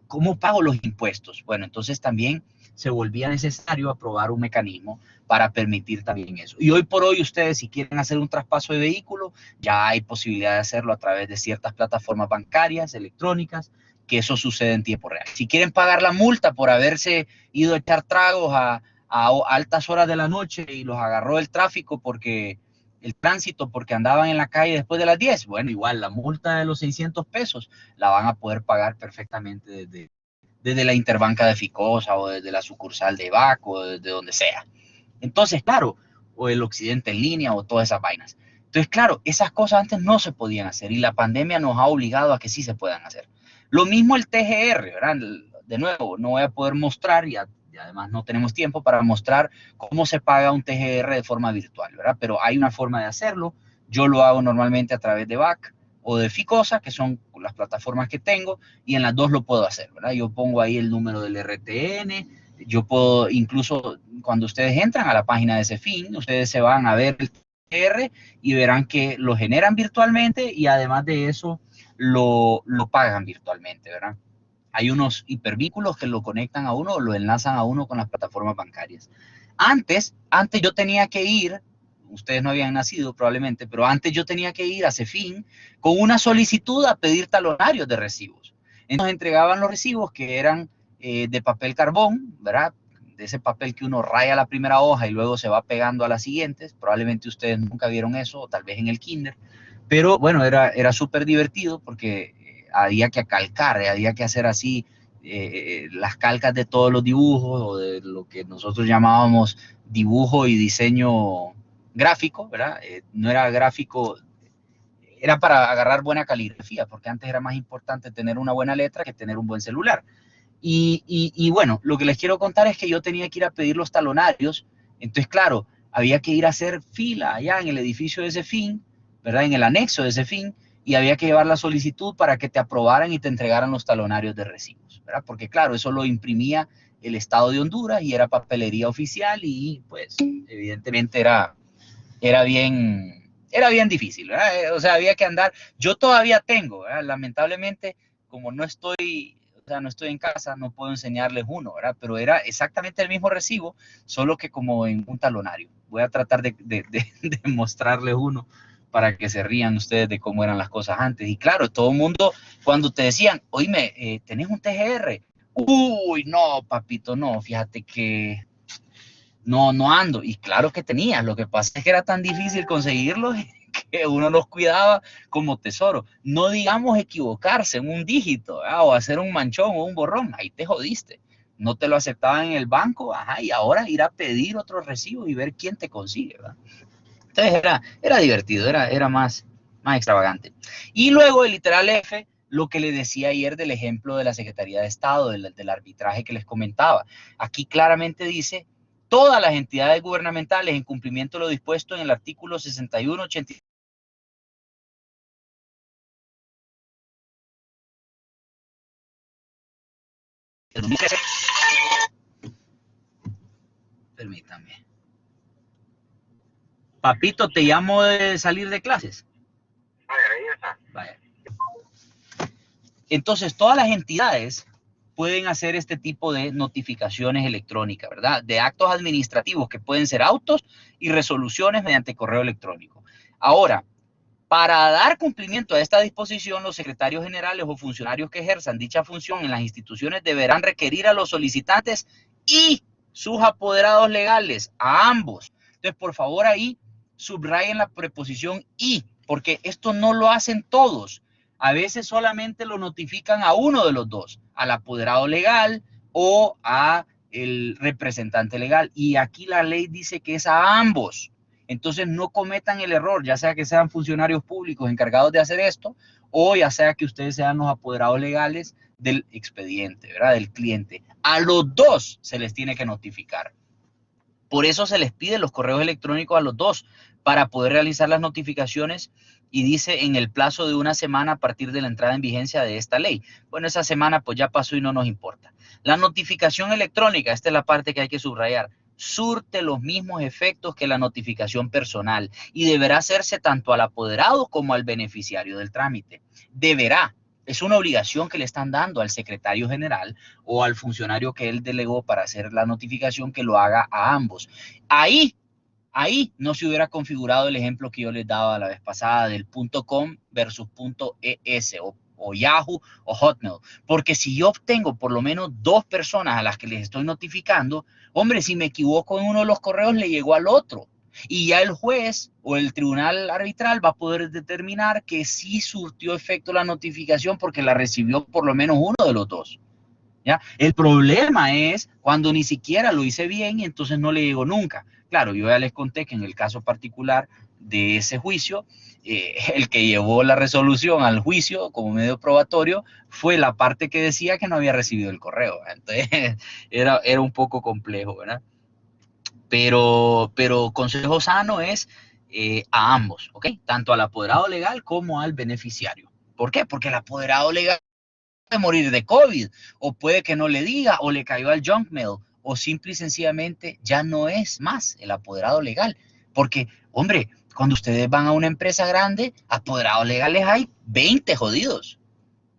S1: ¿cómo pago los impuestos? Bueno, entonces también se volvía necesario aprobar un mecanismo para permitir también eso. Y hoy por hoy ustedes, si quieren hacer un traspaso de vehículo, ya hay posibilidad de hacerlo a través de ciertas plataformas bancarias, electrónicas, que eso sucede en tiempo real. Si quieren pagar la multa por haberse ido a echar tragos a altas horas de la noche y los agarró el tráfico porque el tránsito porque andaban en la calle después de las 10. Bueno, igual la multa de los 600 pesos la van a poder pagar perfectamente desde la interbanca de Ficosa o desde la sucursal de BAC o desde donde sea. Entonces, claro, o el Occidente en línea o todas esas vainas. Entonces, claro, esas cosas antes no se podían hacer y la pandemia nos ha obligado a que sí se puedan hacer. Lo mismo el TGR, ¿verdad? De nuevo, no voy a poder mostrar y además no tenemos tiempo para mostrar cómo se paga un TGR de forma virtual, ¿verdad? Pero hay una forma de hacerlo. Yo lo hago normalmente a través de BAC o de Ficosa, que son las plataformas que tengo, y en las dos lo puedo hacer, ¿verdad? Yo pongo ahí el número del RTN, yo puedo, incluso cuando ustedes entran a la página de Cefin, ustedes se van a ver el TGR y verán que lo generan virtualmente y además de eso lo pagan virtualmente, ¿verdad? Hay unos hipervínculos que lo conectan a uno o lo enlazan a uno con las plataformas bancarias. Antes yo tenía que ir, ustedes no habían nacido probablemente, pero antes yo tenía que ir a Cefin con una solicitud a pedir talonarios de recibos. Entonces entregaban los recibos que eran de papel carbón, ¿verdad? De ese papel que uno raya la primera hoja y luego se va pegando a las siguientes. Probablemente ustedes nunca vieron eso, o tal vez en el kinder. Pero bueno, era súper divertido porque había que calcar, había que hacer así las calcas de todos los dibujos o de lo que nosotros llamábamos dibujo y diseño gráfico, ¿verdad? No era gráfico, era para agarrar buena caligrafía, porque antes era más importante tener una buena letra que tener un buen celular. Y bueno, lo que les quiero contar es que yo tenía que ir a pedir los talonarios, entonces claro, había que ir a hacer fila allá en el edificio de Cefin, ¿verdad? En el anexo de Cefin, y había que llevar la solicitud para que te aprobaran y te entregaran los talonarios de recibos, ¿verdad? Porque claro, eso lo imprimía el Estado de Honduras y era papelería oficial y pues evidentemente era bien difícil, ¿verdad? O sea, había que andar. Yo todavía tengo, ¿verdad? Lamentablemente, como no estoy en casa, no puedo enseñarles uno, ¿verdad? Pero era exactamente el mismo recibo, solo que como en un talonario. Voy a tratar de mostrarles uno para que se rían ustedes de cómo eran las cosas antes. Y claro, todo el mundo, cuando te decían, oíme, ¿tenés un TGR? Uy, no, papito, no, fíjate que no ando. Y claro que tenía, lo que pasa es que era tan difícil conseguirlo que uno los cuidaba como tesoro. No digamos equivocarse en un dígito, ¿verdad? O hacer un manchón o un borrón, ahí te jodiste. No te lo aceptaban en el banco, ajá, y ahora ir a pedir otro recibo y ver quién te consigue, ¿verdad? Entonces era divertido, era más extravagante. Y luego el literal F, lo que le decía ayer del ejemplo de la Secretaría de Estado, del arbitraje que les comentaba. Aquí claramente dice, todas las entidades gubernamentales en cumplimiento de lo dispuesto en el artículo 61, 80. Permítame. Papito, te llamo de salir de clases. Vaya. Entonces, todas las entidades pueden hacer este tipo de notificaciones electrónicas, ¿verdad? De actos administrativos que pueden ser autos y resoluciones mediante correo electrónico. Ahora, para dar cumplimiento a esta disposición, los secretarios generales o funcionarios que ejerzan dicha función en las instituciones deberán requerir a los solicitantes y sus apoderados legales, a ambos. Entonces, por favor, ahí subrayen la preposición y, porque esto no lo hacen todos. A veces solamente lo notifican a uno de los dos, al apoderado legal o a el representante legal. Y aquí la ley dice que es a ambos. Entonces no cometan el error, ya sea que sean funcionarios públicos encargados de hacer esto, o ya sea que ustedes sean los apoderados legales del expediente, ¿verdad? Del cliente. A los dos se les tiene que notificar. Por eso se les pide los correos electrónicos a los dos, para poder realizar las notificaciones, y dice en el plazo de una semana a partir de la entrada en vigencia de esta ley. Bueno, esa semana pues ya pasó y no nos importa. La notificación electrónica, esta es la parte que hay que subrayar, surte los mismos efectos que la notificación personal y deberá hacerse tanto al apoderado como al beneficiario del trámite. Deberá. Es una obligación que le están dando al secretario general o al funcionario que él delegó para hacer la notificación, que lo haga a ambos. Ahí no se hubiera configurado el ejemplo que yo les daba la vez pasada del .com versus .es o Yahoo o Hotmail. Porque si yo obtengo por lo menos 2 personas a las que les estoy notificando, hombre, si me equivoco en uno de los correos, le llegó al otro. Y ya el juez o el tribunal arbitral va a poder determinar que sí surtió efecto la notificación porque la recibió por lo menos uno de los dos. ¿Ya? El problema es cuando ni siquiera lo hice bien y entonces no le llegó nunca. Claro, yo ya les conté que en el caso particular de ese juicio, el que llevó la resolución al juicio como medio probatorio fue la parte que decía que no había recibido el correo. Entonces era un poco complejo, ¿verdad? Pero consejo sano es a ambos, ¿ok? Tanto al apoderado legal como al beneficiario. ¿Por qué? Porque el apoderado legal puede morir de COVID, o puede que no le diga, o le cayó al junk mail, o simple y sencillamente ya no es más el apoderado legal. Porque, hombre, cuando ustedes van a una empresa grande, apoderados legales hay 20 jodidos.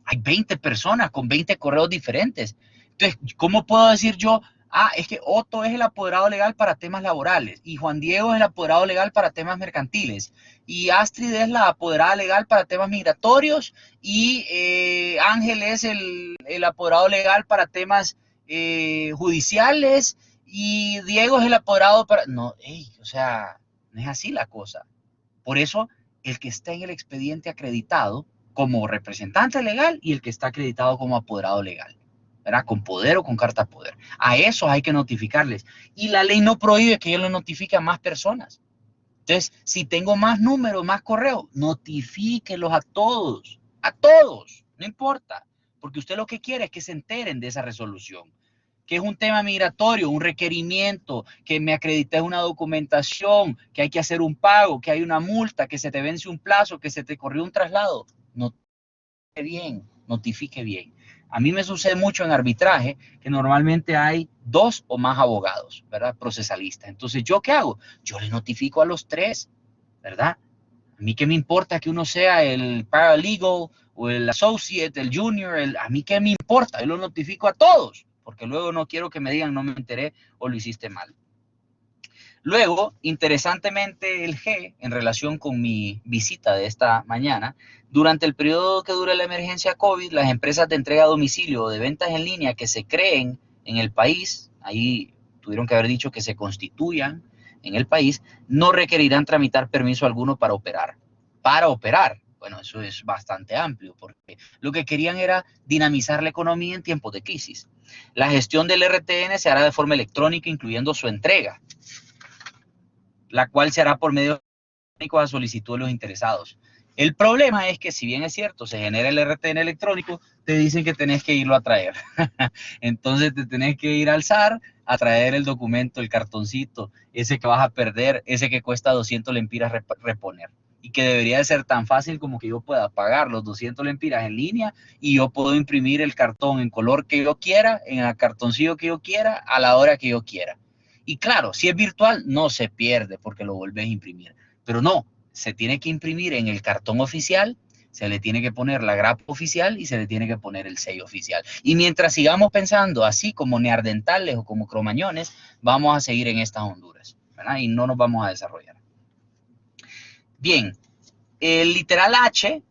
S1: Hay 20 personas con 20 correos diferentes. Entonces, ¿cómo puedo decir yo? Ah, es que Otto es el apoderado legal para temas laborales y Juan Diego es el apoderado legal para temas mercantiles y Astrid es la apoderada legal para temas migratorios y Ángel es el apoderado legal para temas judiciales y Diego es el apoderado para... No, o sea, no es así la cosa. Por eso, el que está en el expediente acreditado como representante legal y el que está acreditado como apoderado legal, ¿verdad? Con poder o con carta poder. A esos hay que notificarles. Y la ley no prohíbe que yo lo notifique a más personas. Entonces, si tengo más números, más correos, notifíquelos a todos, no importa, porque usted lo que quiere es que se enteren de esa resolución, que es un tema migratorio, un requerimiento, que me acredité una documentación, que hay que hacer un pago, que hay una multa, que se te vence un plazo, que se te corrió un traslado. Notifique bien. A mí me sucede mucho en arbitraje que normalmente hay 2 o más abogados, ¿verdad? Procesalistas. Entonces, ¿yo qué hago? Yo le notifico a los 3, ¿verdad? A mí qué me importa que uno sea el paralegal o el associate, el junior, a mí qué me importa. Yo lo notifico a todos, porque luego no quiero que me digan no me enteré o lo hiciste mal. Luego, interesantemente, el G, en relación con mi visita de esta mañana, durante el periodo que dure la emergencia COVID, las empresas de entrega a domicilio o de ventas en línea que se creen en el país, ahí tuvieron que haber dicho que se constituyan en el país, no requerirán tramitar permiso alguno para operar. Para operar. Bueno, eso es bastante amplio, porque lo que querían era dinamizar la economía en tiempos de crisis. La gestión del RTN se hará de forma electrónica, incluyendo su entrega, la cual se hará por medio electrónico a solicitud de los interesados. El problema es que, si bien es cierto, se genera el RTN electrónico, te dicen que tenés que irlo a traer. Entonces te tenés que ir al SAR a traer el documento, el cartoncito, ese que vas a perder, ese que cuesta 200 lempiras reponer. Y que debería de ser tan fácil como que yo pueda pagar los 200 lempiras en línea y yo puedo imprimir el cartón en color que yo quiera, en el cartoncillo que yo quiera, a la hora que yo quiera. Y claro, si es virtual, no se pierde porque lo volvés a imprimir. Pero no, se tiene que imprimir en el cartón oficial, se le tiene que poner la grapa oficial y se le tiene que poner el sello oficial. Y mientras sigamos pensando así como neardentales o como cromañones, vamos a seguir en estas Honduras, ¿verdad? Y no nos vamos a desarrollar. Bien, el literal H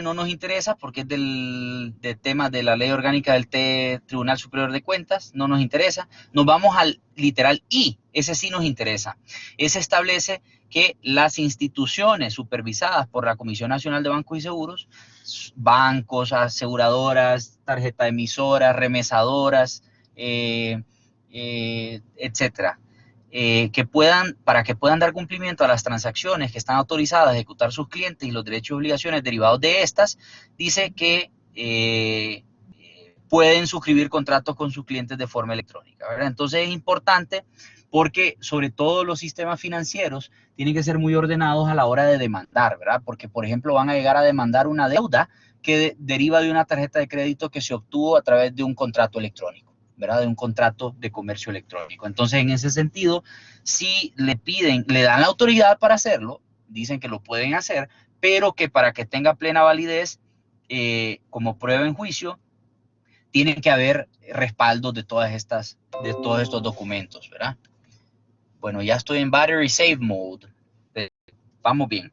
S1: no nos interesa porque es del tema de la ley orgánica del Tribunal Superior de Cuentas, no nos interesa. Nos vamos al literal I, ese sí nos interesa. Ese establece que las instituciones supervisadas por la Comisión Nacional de Bancos y Seguros, bancos, aseguradoras, tarjeta emisoras, remesadoras, etcétera, para que puedan dar cumplimiento a las transacciones que están autorizadas a ejecutar sus clientes y los derechos y obligaciones derivados de estas, dice que pueden suscribir contratos con sus clientes de forma electrónica, ¿verdad? Entonces es importante porque sobre todo los sistemas financieros tienen que ser muy ordenados a la hora de demandar, ¿verdad? Porque, por ejemplo, van a llegar a demandar una deuda que deriva de una tarjeta de crédito que se obtuvo a través de un contrato electrónico, ¿verdad? De un contrato de comercio electrónico. Entonces, en ese sentido, si le dan la autoridad para hacerlo, dicen que lo pueden hacer, pero que para que tenga plena validez como prueba en juicio, tienen que haber respaldos de todos estos documentos, ¿verdad? Bueno, ya estoy en Battery Save Mode. Vamos bien.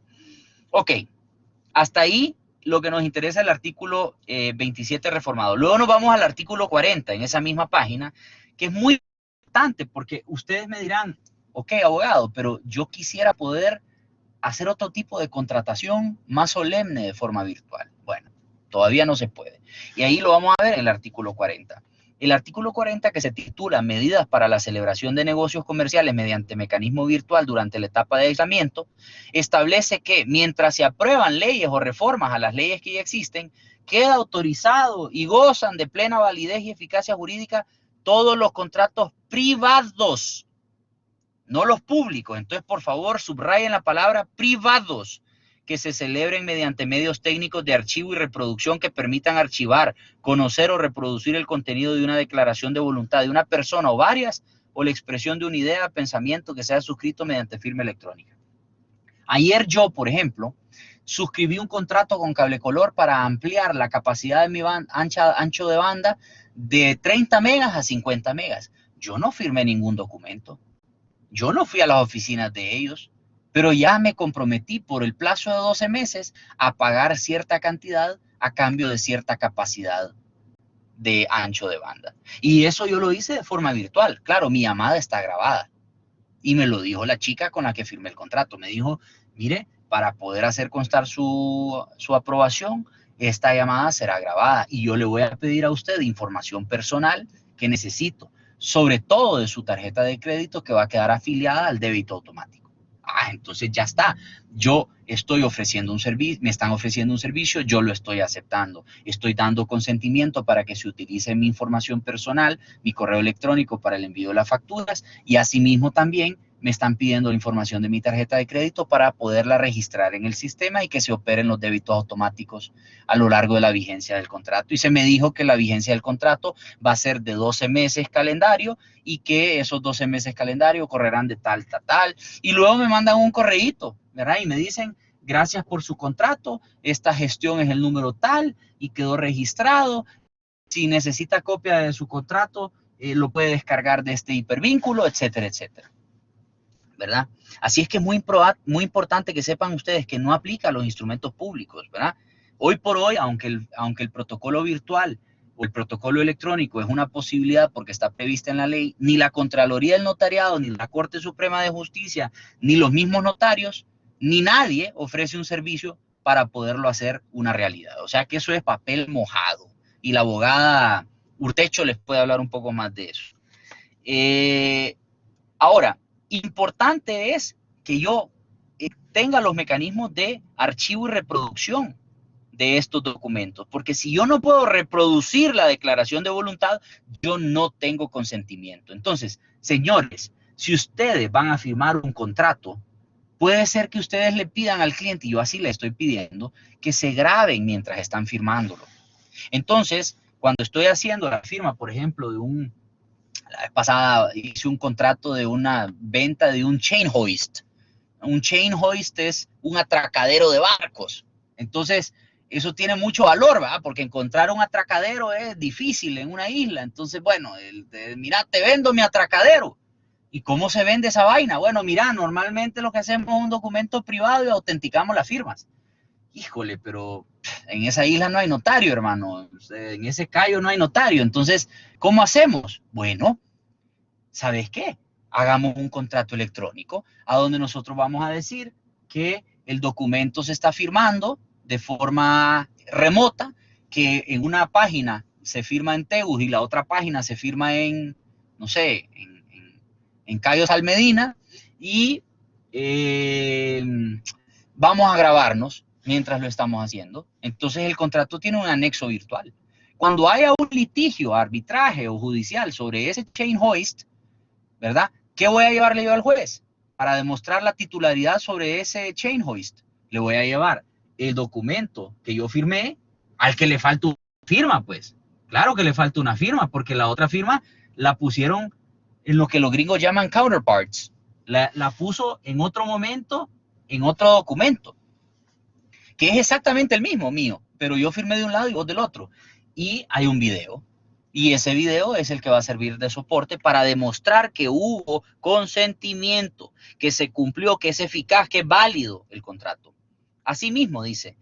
S1: Ok, hasta ahí lo que nos interesa es el artículo 27 reformado. Luego nos vamos al artículo 40 en esa misma página, que es muy importante porque ustedes me dirán, Ok, abogado, pero yo quisiera poder hacer otro tipo de contratación más solemne de forma virtual. Bueno, todavía no se puede. Y ahí lo vamos a ver en el artículo 40. El artículo 40, que se titula Medidas para la celebración de negocios comerciales mediante mecanismo virtual durante la etapa de aislamiento, establece que mientras se aprueban leyes o reformas a las leyes que ya existen, queda autorizado y gozan de plena validez y eficacia jurídica todos los contratos privados, no los públicos. Entonces, por favor, subrayen la palabra privados, que se celebren mediante medios técnicos de archivo y reproducción que permitan archivar, conocer o reproducir el contenido de una declaración de voluntad de una persona o varias, o la expresión de una idea, pensamiento que sea suscrito mediante firma electrónica. Ayer yo, por ejemplo, suscribí un contrato con Cable Color para ampliar la capacidad de mi ancho de banda de 30 megas a 50 megas. Yo no firmé ningún documento. Yo no fui a las oficinas de ellos, pero ya me comprometí por el plazo de 12 meses a pagar cierta cantidad a cambio de cierta capacidad de ancho de banda. Y eso yo lo hice de forma virtual. Claro, mi llamada está grabada. Y me lo dijo la chica con la que firmé el contrato. Me dijo, mire, para poder hacer constar su aprobación, esta llamada será grabada. Y yo le voy a pedir a usted información personal que necesito, sobre todo de su tarjeta de crédito que va a quedar afiliada al débito automático. Entonces ya está. Yo estoy ofreciendo un servicio, me están ofreciendo un servicio, yo lo estoy aceptando. Estoy dando consentimiento para que se utilice mi información personal, mi correo electrónico para el envío de las facturas, y asimismo también me están pidiendo la información de mi tarjeta de crédito para poderla registrar en el sistema y que se operen los débitos automáticos a lo largo de la vigencia del contrato. Y se me dijo que la vigencia del contrato va a ser de 12 meses calendario y que esos 12 meses calendario correrán de tal, tal, tal. Y luego me mandan un correíto, ¿verdad? Y me dicen, gracias por su contrato, esta gestión es el número tal y quedó registrado. Si necesita copia de su contrato, lo puede descargar de este hipervínculo, etcétera, etcétera. ¿Verdad? Así es que es muy importante que sepan ustedes que no aplica a los instrumentos públicos, ¿verdad? Hoy por hoy, aunque el protocolo virtual o el protocolo electrónico es una posibilidad porque está prevista en la ley, ni la Contraloría del Notariado, ni la Corte Suprema de Justicia, ni los mismos notarios, ni nadie ofrece un servicio para poderlo hacer una realidad. O sea que eso es papel mojado. Y la abogada Urtecho les puede hablar un poco más de eso. Ahora, importante es que yo tenga los mecanismos de archivo y reproducción de estos documentos, porque si yo no puedo reproducir la declaración de voluntad, yo no tengo consentimiento. Entonces, señores, si ustedes van a firmar un contrato, puede ser que ustedes le pidan al cliente, y yo así le estoy pidiendo, que se graben mientras están firmándolo. Entonces, cuando estoy haciendo la firma, por ejemplo, la vez pasada hice un contrato de una venta de un chain hoist. Un chain hoist es un atracadero de barcos. Entonces, eso tiene mucho valor, ¿verdad? Porque encontrar un atracadero es difícil en una isla. Entonces, bueno, mira, te vendo mi atracadero. ¿Y cómo se vende esa vaina? Bueno, mira, normalmente lo que hacemos es un documento privado y autenticamos las firmas. Híjole, pero en esa isla no hay notario, hermano. En ese callo no hay notario. Entonces, ¿cómo hacemos? Bueno, ¿sabes qué? Hagamos un contrato electrónico a donde nosotros vamos a decir que el documento se está firmando de forma remota, que en una página se firma en Tegus y la otra página se firma en, no sé, en Cayos al Medina, y vamos a grabarnos mientras lo estamos haciendo. Entonces el contrato tiene un anexo virtual. Cuando haya un litigio, arbitraje o judicial sobre ese chain hoist, ¿verdad? ¿Qué voy a llevarle yo al juez? Para demostrar la titularidad sobre ese chain hoist, le voy a llevar el documento que yo firmé, al que le falta una firma, pues. Claro que le falta una firma, porque la otra firma la pusieron en lo que los gringos llaman counterparts. La puso en otro momento, en otro documento, que es exactamente el mismo mío, pero yo firmé de un lado y vos del otro. Y hay un video. Y ese video es el que va a servir de soporte para demostrar que hubo consentimiento, que se cumplió, que es eficaz, que es válido el contrato. Asimismo, dice,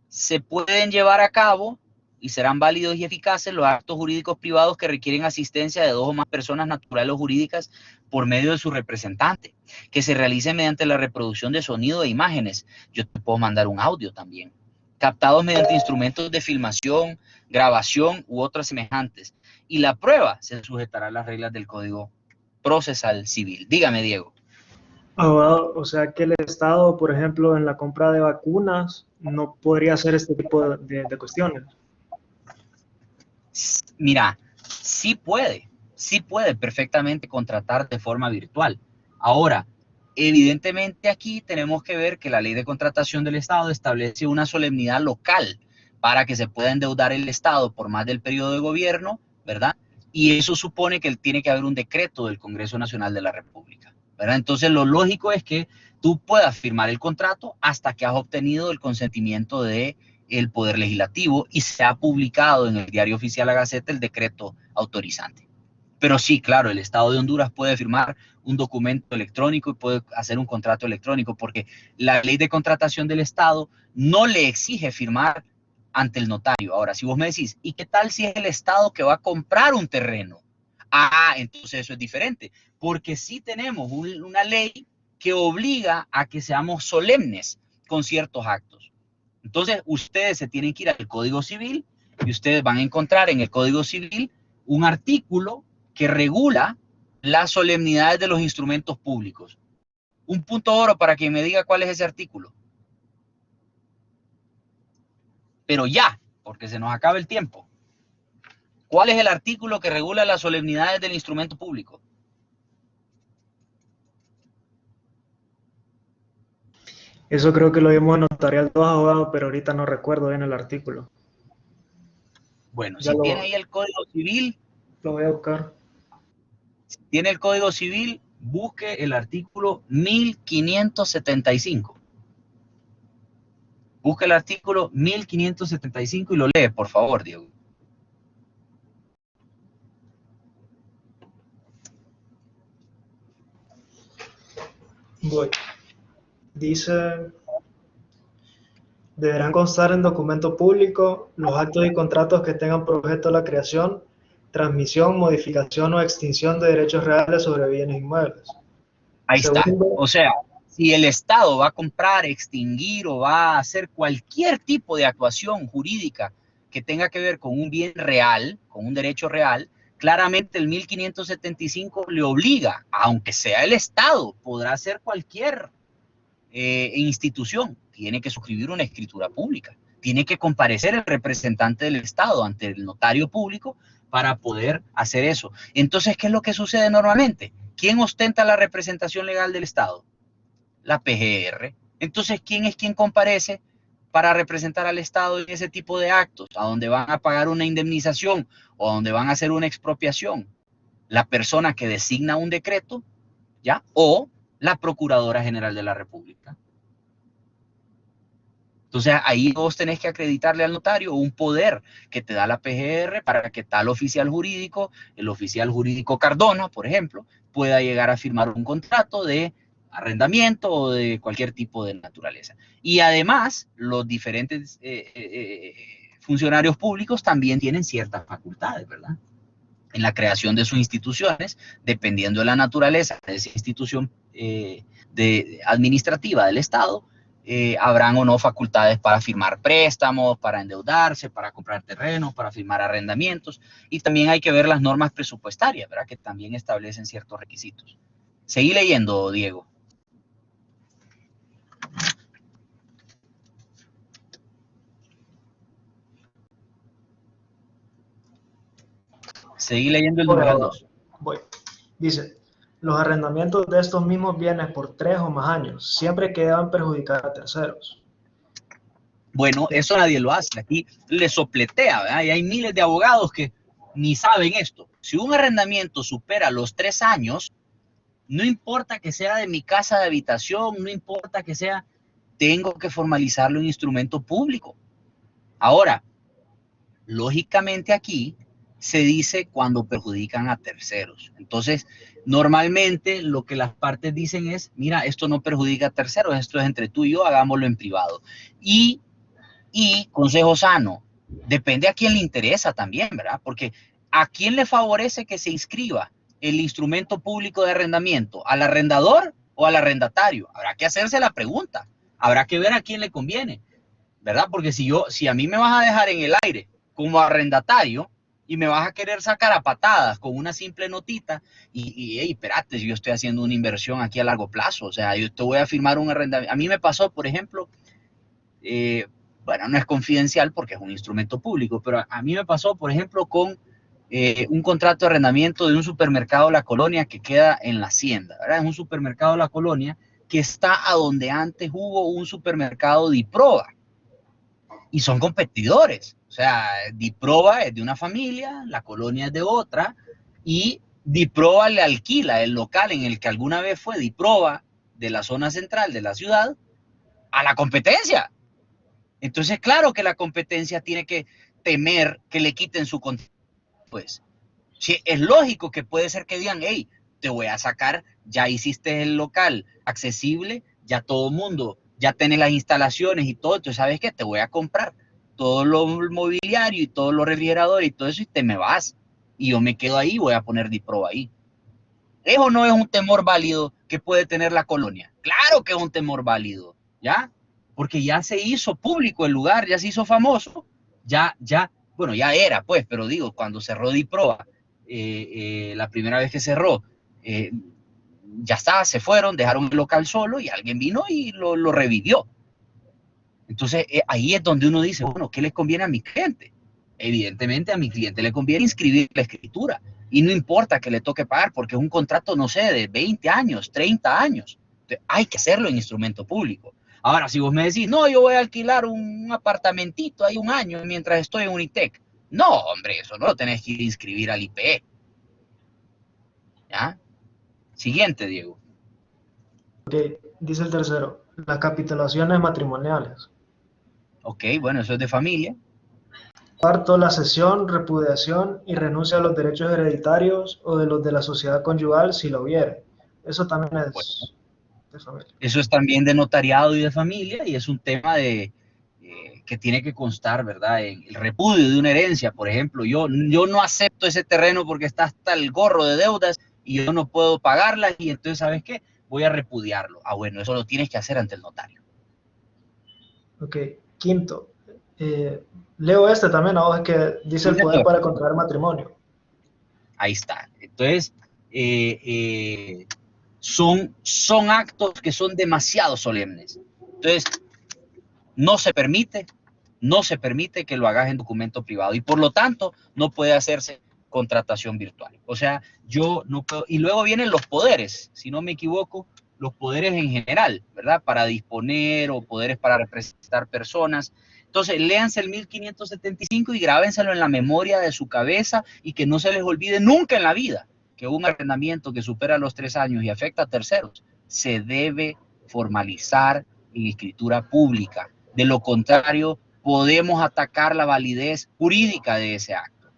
S1: se pueden llevar a cabo y serán válidos y eficaces los actos jurídicos privados que requieren asistencia de 2 o más personas naturales o jurídicas por medio de su representante, que se realice mediante la reproducción de sonido e imágenes. Yo te puedo mandar un audio también. Captados mediante instrumentos de filmación, grabación u otras semejantes. Y la prueba se sujetará a las reglas del Código Procesal Civil. Dígame, Diego.
S10: Abogado, o sea que el Estado, por ejemplo, en la compra de vacunas, no podría hacer este tipo de cuestiones.
S1: Mira, sí puede perfectamente contratar de forma virtual. Ahora, evidentemente aquí tenemos que ver que la ley de contratación del Estado establece una solemnidad local para que se pueda endeudar el Estado por más del periodo de gobierno, ¿verdad? Y eso supone que tiene que haber un decreto del Congreso Nacional de la República, ¿verdad? Entonces lo lógico es que tú puedas firmar el contrato hasta que has obtenido el consentimiento de el Poder Legislativo y se ha publicado en el Diario Oficial La Gaceta el decreto autorizante. Pero sí, claro, el Estado de Honduras puede firmar un documento electrónico y puede hacer un contrato electrónico, porque la ley de contratación del Estado no le exige firmar ante el notario. Ahora, si vos me decís, ¿y qué tal si es el Estado que va a comprar un terreno? Ah, entonces eso es diferente, porque sí tenemos una ley que obliga a que seamos solemnes con ciertos actos. Entonces, ustedes se tienen que ir al Código Civil y ustedes van a encontrar en el Código Civil un artículo que regula las solemnidades de los instrumentos públicos. Un punto oro para quien me diga cuál es ese artículo. Pero ya, porque se nos acaba el tiempo. ¿Cuál es el artículo que regula las solemnidades del instrumento público?
S10: Eso creo que lo vimos en Notarial 2, abogado, pero ahorita no recuerdo bien el artículo.
S1: Bueno,
S10: Ya
S1: si tiene ahí el Código Civil,
S10: lo voy a buscar.
S1: si tiene el Código Civil, busque el artículo 1575. Busque el artículo 1575 y lo lee, por favor, Diego.
S10: Voy. Dice, deberán constar en documento público los actos y contratos que tengan por objeto la creación, transmisión, modificación o extinción de derechos reales sobre bienes inmuebles.
S1: Ahí está.
S10: Segundo,
S1: O sea, si el Estado va a comprar, extinguir o va a hacer cualquier tipo de actuación jurídica que tenga que ver con un bien real, con un derecho real, claramente el 1575 le obliga, aunque sea el Estado, podrá ser cualquier institución, tiene que suscribir una escritura pública, tiene que comparecer el representante del Estado ante el notario público para poder hacer eso. Entonces, ¿qué es lo que sucede normalmente? ¿Quién ostenta la representación legal del Estado? La PGR. Entonces, ¿quién es quien comparece para representar al Estado en ese tipo de actos? ¿A donde van a pagar una indemnización o a donde van a hacer una expropiación? La persona que designa un decreto, ¿ya? O la Procuradora General de la República. Entonces, ahí vos tenés que acreditarle al notario un poder que te da la PGR para que tal oficial jurídico, el oficial jurídico Cardona, por ejemplo, pueda llegar a firmar un contrato de arrendamiento o de cualquier tipo de naturaleza. Y además, los diferentes funcionarios públicos también tienen ciertas facultades, ¿verdad? En la creación de sus instituciones, dependiendo de la naturaleza de esa institución administrativa del Estado, habrán o no facultades para firmar préstamos, para endeudarse, para comprar terrenos, para firmar arrendamientos, y también hay que ver las normas presupuestarias, ¿verdad? Que también establecen ciertos requisitos. Seguí leyendo, Diego. Seguí leyendo el numeral 2.
S10: Voy. Dice, los arrendamientos de estos mismos bienes por 3 o más años, siempre que deban perjudicar a terceros.
S1: Bueno, eso nadie lo hace. Aquí le sopletea, ¿verdad? Y hay miles de abogados que ni saben esto. Si un arrendamiento supera los 3 años, no importa que sea de mi casa de habitación, no importa que sea, tengo que formalizarlo en instrumento público. Ahora, lógicamente aquí se dice cuando perjudican a terceros. Entonces, normalmente lo que las partes dicen es, mira, esto no perjudica a terceros, esto es entre tú y yo, hagámoslo en privado. Y consejo sano, Depende a quién le interesa también, ¿verdad? Porque ¿a quién le favorece que se inscriba el instrumento público de arrendamiento? ¿Al arrendador o al arrendatario? Habrá que hacerse la pregunta. Habrá que ver a quién le conviene, ¿verdad? Porque si a mí me vas a dejar en el aire como arrendatario y me vas a querer sacar a patadas con una simple notita y hey, espérate, yo estoy haciendo una inversión aquí a largo plazo, o sea, yo te voy a firmar un arrendamiento. A mí me pasó, por ejemplo, bueno, no es confidencial porque es un instrumento público, pero a mí me pasó, por ejemplo, con un contrato de arrendamiento de un supermercado La Colonia que queda en la Hacienda, ¿verdad? Es un supermercado La Colonia que está a donde antes hubo un supermercado Diproba. Y son competidores. O sea, Diproba es de una familia, La Colonia es de otra, y Diproba le alquila el local en el que alguna vez fue Diproba de la zona central de la ciudad a la competencia. Entonces, claro que la competencia tiene que temer que le quiten su contrato. Pues, sí, es lógico que puede ser que digan, hey, te voy a sacar, ya hiciste el local accesible, ya todo mundo, ya tenés las instalaciones y todo, entonces, ¿sabes qué? Te voy a comprar todo lo mobiliario y todos los refrigeradores y todo eso y te me vas. Y yo me quedo ahí y voy a poner Diproba ahí. ¿Eso no es un temor válido que puede tener La Colonia? Claro que es un temor válido, ¿ya? Porque ya se hizo público el lugar, ya se hizo famoso, bueno, ya era, pues, pero digo, cuando cerró Diproba, la primera vez que cerró, ya está, se fueron, dejaron el local solo y alguien vino y lo revivió. Entonces, ahí es donde uno dice, bueno, ¿qué les conviene a mi cliente? Evidentemente a mi cliente le conviene inscribir la escritura y no importa que le toque pagar porque es un contrato, no sé, de 20 años, 30 años. Entonces, hay que hacerlo en instrumento público. Ahora, si vos me decís, no, yo voy a alquilar un apartamentito ahí un año mientras estoy en Unitec. No, hombre, eso no lo tenés que ir a inscribir al IPE. ¿Ya? Siguiente, Diego.
S10: Ok, dice el tercero, las capitulaciones matrimoniales.
S1: Ok, bueno, eso es de familia.
S10: Cuarto, la cesión, repudiación y renuncia a los derechos hereditarios o de los de la sociedad conyugal si lo hubiere. Eso también es de familia.
S1: Eso es también de notariado y de familia y es un tema que tiene que constar, ¿verdad? En el repudio de una herencia, por ejemplo, yo no acepto ese terreno porque está hasta el gorro de deudas y yo no puedo pagarlas y entonces, ¿sabes qué? Voy a repudiarlo. Ah, bueno, eso lo tienes que hacer ante el notario.
S10: Ok, quinto, leo este también, es que dice el poder para contraer matrimonio.
S1: Ahí está. Entonces, son actos que son demasiado solemnes. Entonces, no se permite que lo hagas en documento privado y por lo tanto no puede hacerse contratación virtual. O sea, yo no puedo, y luego vienen los poderes, si no me equivoco, los poderes en general, ¿verdad? Para disponer o poderes para representar personas. Entonces, léanse el 1575 y grábenselo en la memoria de su cabeza y que no se les olvide nunca en la vida que un arrendamiento que supera los 3 años y afecta a terceros se debe formalizar en escritura pública. De lo contrario, podemos atacar la validez jurídica de ese acto.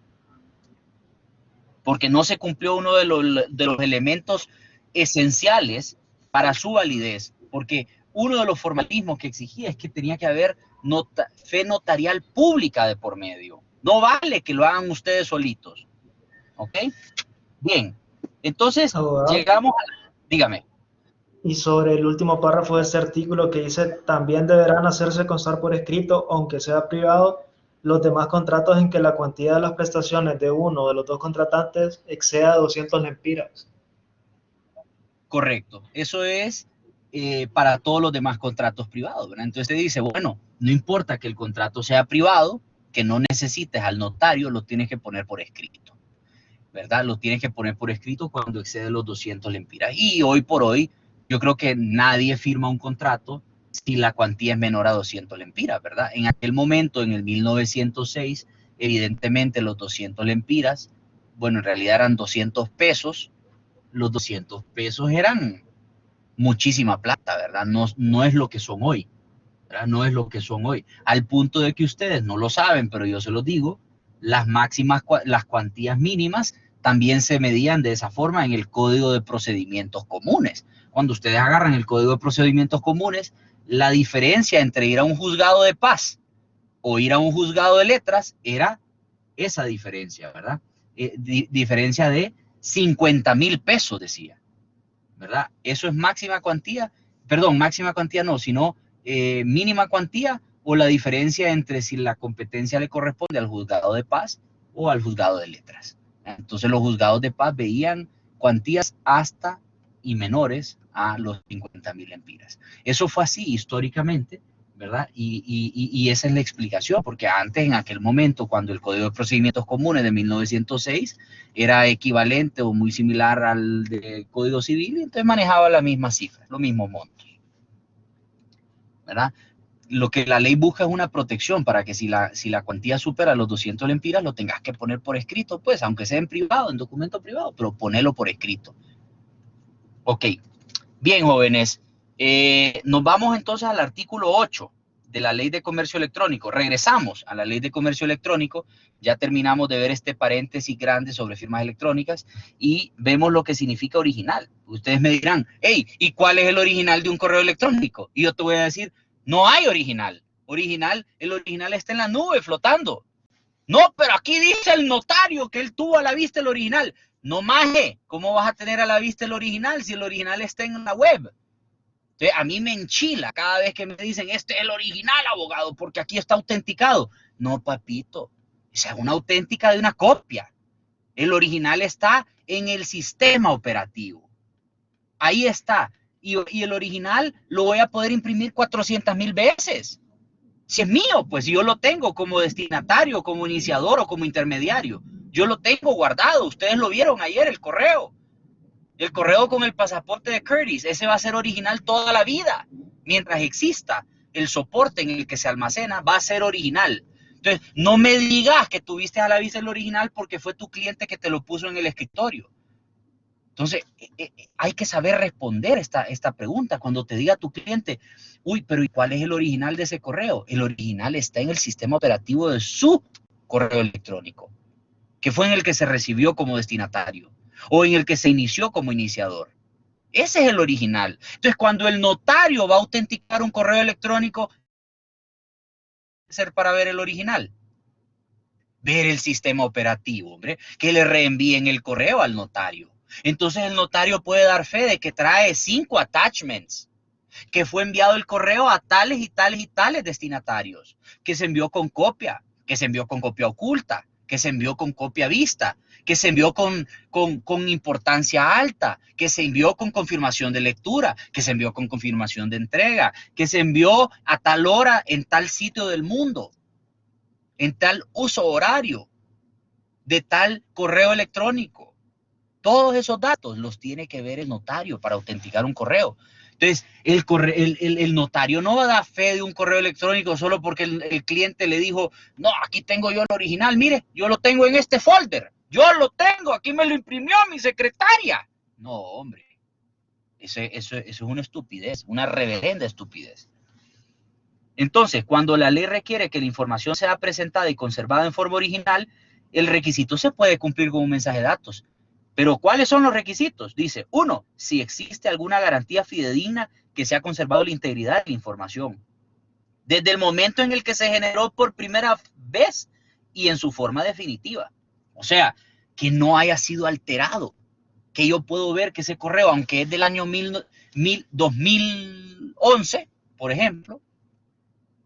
S1: Porque no se cumplió uno de los elementos esenciales para su validez. Porque uno de los formalismos que exigía es que tenía que haber fe notarial pública de por medio. No vale que lo hagan ustedes solitos. ¿Ok? Bien. Entonces, llegamos a... Dígame.
S10: Y sobre el último párrafo de este artículo que dice, también deberán hacerse constar por escrito, aunque sea privado, los demás contratos en que la cuantía de las prestaciones de uno de los dos contratantes exceda 200 lempiras.
S1: Correcto. Eso es para todos los demás contratos privados, ¿verdad? Entonces te dice, bueno, no importa que el contrato sea privado, que no necesites al notario, lo tienes que poner por escrito, ¿verdad? Lo tienes que poner por escrito cuando excede los 200 lempiras. Y hoy por hoy, yo creo que nadie firma un contrato si la cuantía es menor a 200 lempiras, ¿verdad? En aquel momento, en el 1906, evidentemente los 200 lempiras, bueno, en realidad eran 200 pesos, los 200 pesos eran muchísima plata, ¿verdad? No es lo que son hoy, ¿verdad? No es lo que son hoy. Al punto de que ustedes no lo saben, pero yo se los digo, las cuantías mínimas también se medían de esa forma en el Código de Procedimientos Comunes. Cuando ustedes agarran el Código de Procedimientos Comunes, la diferencia entre ir a un juzgado de paz o ir a un juzgado de letras era esa diferencia, ¿verdad? Diferencia de 50,000 pesos, decía, ¿verdad? Eso es máxima cuantía, perdón, máxima cuantía no, sino mínima cuantía, o la diferencia entre si la competencia le corresponde al juzgado de paz o al juzgado de letras. Entonces los juzgados de paz veían cuantías hasta y menores a los 50,000 lempiras. Eso fue así históricamente, ¿verdad? Y esa es la explicación, porque antes, en aquel momento, cuando el Código de Procedimientos Comunes de 1906 era equivalente o muy similar al del Código Civil, entonces manejaba la misma cifra, los mismos montos, ¿verdad? Lo que la ley busca es una protección para que si la cuantía supera los 200 lempiras, lo tengas que poner por escrito, pues, aunque sea en privado, en documento privado, pero ponelo por escrito. Ok, bien, jóvenes, nos vamos entonces al artículo 8 de la Ley de Comercio Electrónico. Regresamos a la Ley de Comercio Electrónico, ya terminamos de ver este paréntesis grande sobre firmas electrónicas y vemos lo que significa original. Ustedes me dirán, hey, ¿y cuál es el original de un correo electrónico? Y yo te voy a decir, no hay original. El original está en la nube flotando. No, pero aquí dice el notario que él tuvo a la vista el original. No maje, ¿cómo vas a tener a la vista el original si el original está en la web? Entonces, a mí me enchila cada vez que me dicen, este es el original, abogado, porque aquí está autenticado. No, papito, esa es una auténtica de una copia. El original está en el sistema operativo. Ahí está. Y el original lo voy a poder imprimir 400,000 veces. Si es mío, pues yo lo tengo como destinatario, como iniciador o como intermediario. Yo lo tengo guardado. Ustedes lo vieron ayer, el correo. El correo con el pasaporte de Curtis. Ese va a ser original toda la vida. Mientras exista el soporte en el que se almacena, va a ser original. Entonces, no me digas que tuviste a la vista el original porque fue tu cliente que te lo puso en el escritorio. Entonces, hay que saber responder esta pregunta. Cuando te diga tu cliente, uy, pero ¿y cuál es el original de ese correo? El original está en el sistema operativo de su correo electrónico, que fue en el que se recibió como destinatario o en el que se inició como iniciador. Ese es el original. Entonces, cuando el notario va a autenticar un correo electrónico, ¿qué hacer para ver el original? Ver el sistema operativo, hombre, que le reenvíen el correo al notario. Entonces el notario puede dar fe de que trae 5 attachments, que fue enviado el correo a tales y tales y tales destinatarios, que se envió con copia, que se envió con copia oculta, que se envió con copia vista, que se envió con importancia alta, que se envió con confirmación de lectura, que se envió con confirmación de entrega, que se envió a tal hora en tal sitio del mundo, en tal uso horario, de tal correo electrónico. Todos esos datos los tiene que ver el notario para autenticar un correo. Entonces, el notario no va a dar fe de un correo electrónico solo porque el cliente le dijo, no, aquí tengo yo el original, mire, yo lo tengo en este folder, yo lo tengo, aquí me lo imprimió mi secretaria. No, hombre, eso es una estupidez, una reverenda estupidez. Entonces, cuando la ley requiere que la información sea presentada y conservada en forma original, el requisito se puede cumplir con un mensaje de datos. Pero ¿cuáles son los requisitos? Dice, 1, si existe alguna garantía fidedigna que se ha conservado la integridad de la información. Desde el momento en el que se generó por primera vez y en su forma definitiva. O sea, que no haya sido alterado. Que yo puedo ver que ese correo, aunque es del año 2011, por ejemplo,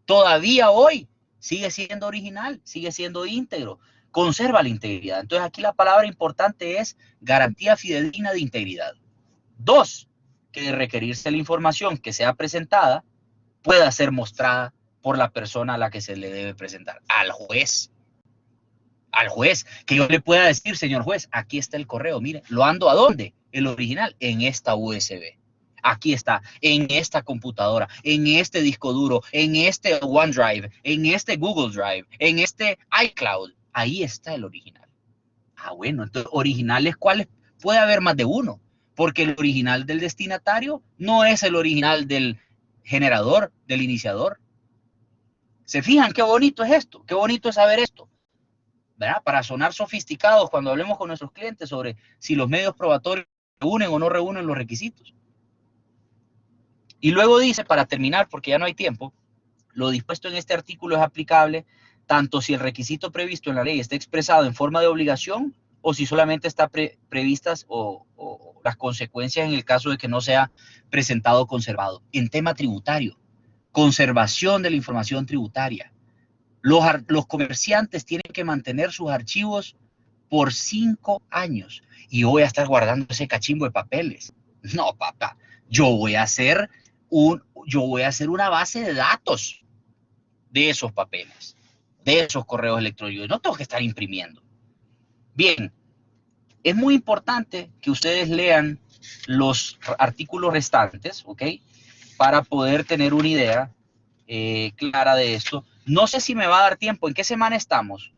S1: todavía hoy sigue siendo original, sigue siendo íntegro. Conserva la integridad. Entonces aquí la palabra importante es garantía fidedigna de integridad. 2, que de requerirse la información que sea presentada pueda ser mostrada por la persona a la que se le debe presentar, al juez. Al juez, que yo le pueda decir, señor juez, aquí está el correo, mire, ¿lo ando a dónde? El original, en esta USB. Aquí está, en esta computadora, en este disco duro, en este OneDrive, en este Google Drive, en este iCloud. Ahí está el original. Ah, bueno, entonces, ¿originales cuáles? Puede haber más de uno, porque el original del destinatario no es el original del generador, del iniciador. ¿Se fijan qué bonito es esto? Qué bonito es saber esto, ¿verdad? Para sonar sofisticados cuando hablemos con nuestros clientes sobre si los medios probatorios reúnen o no reúnen los requisitos. Y luego dice, para terminar, porque ya no hay tiempo, lo dispuesto en este artículo es aplicable tanto si el requisito previsto en la ley está expresado en forma de obligación o si solamente está previstas o las consecuencias en el caso de que no sea presentado o conservado. En tema tributario, conservación de la información tributaria. Los comerciantes tienen que mantener sus archivos por 5 años y yo voy a estar guardando ese cachimbo de papeles. No, papá, yo voy a hacer una base de datos de esos papeles, de esos correos electrónicos. No tengo que estar imprimiendo. Bien, es muy importante que ustedes lean los artículos restantes, ¿ok? Para poder tener una idea clara de esto. No sé si me va a dar tiempo. ¿En qué semana estamos?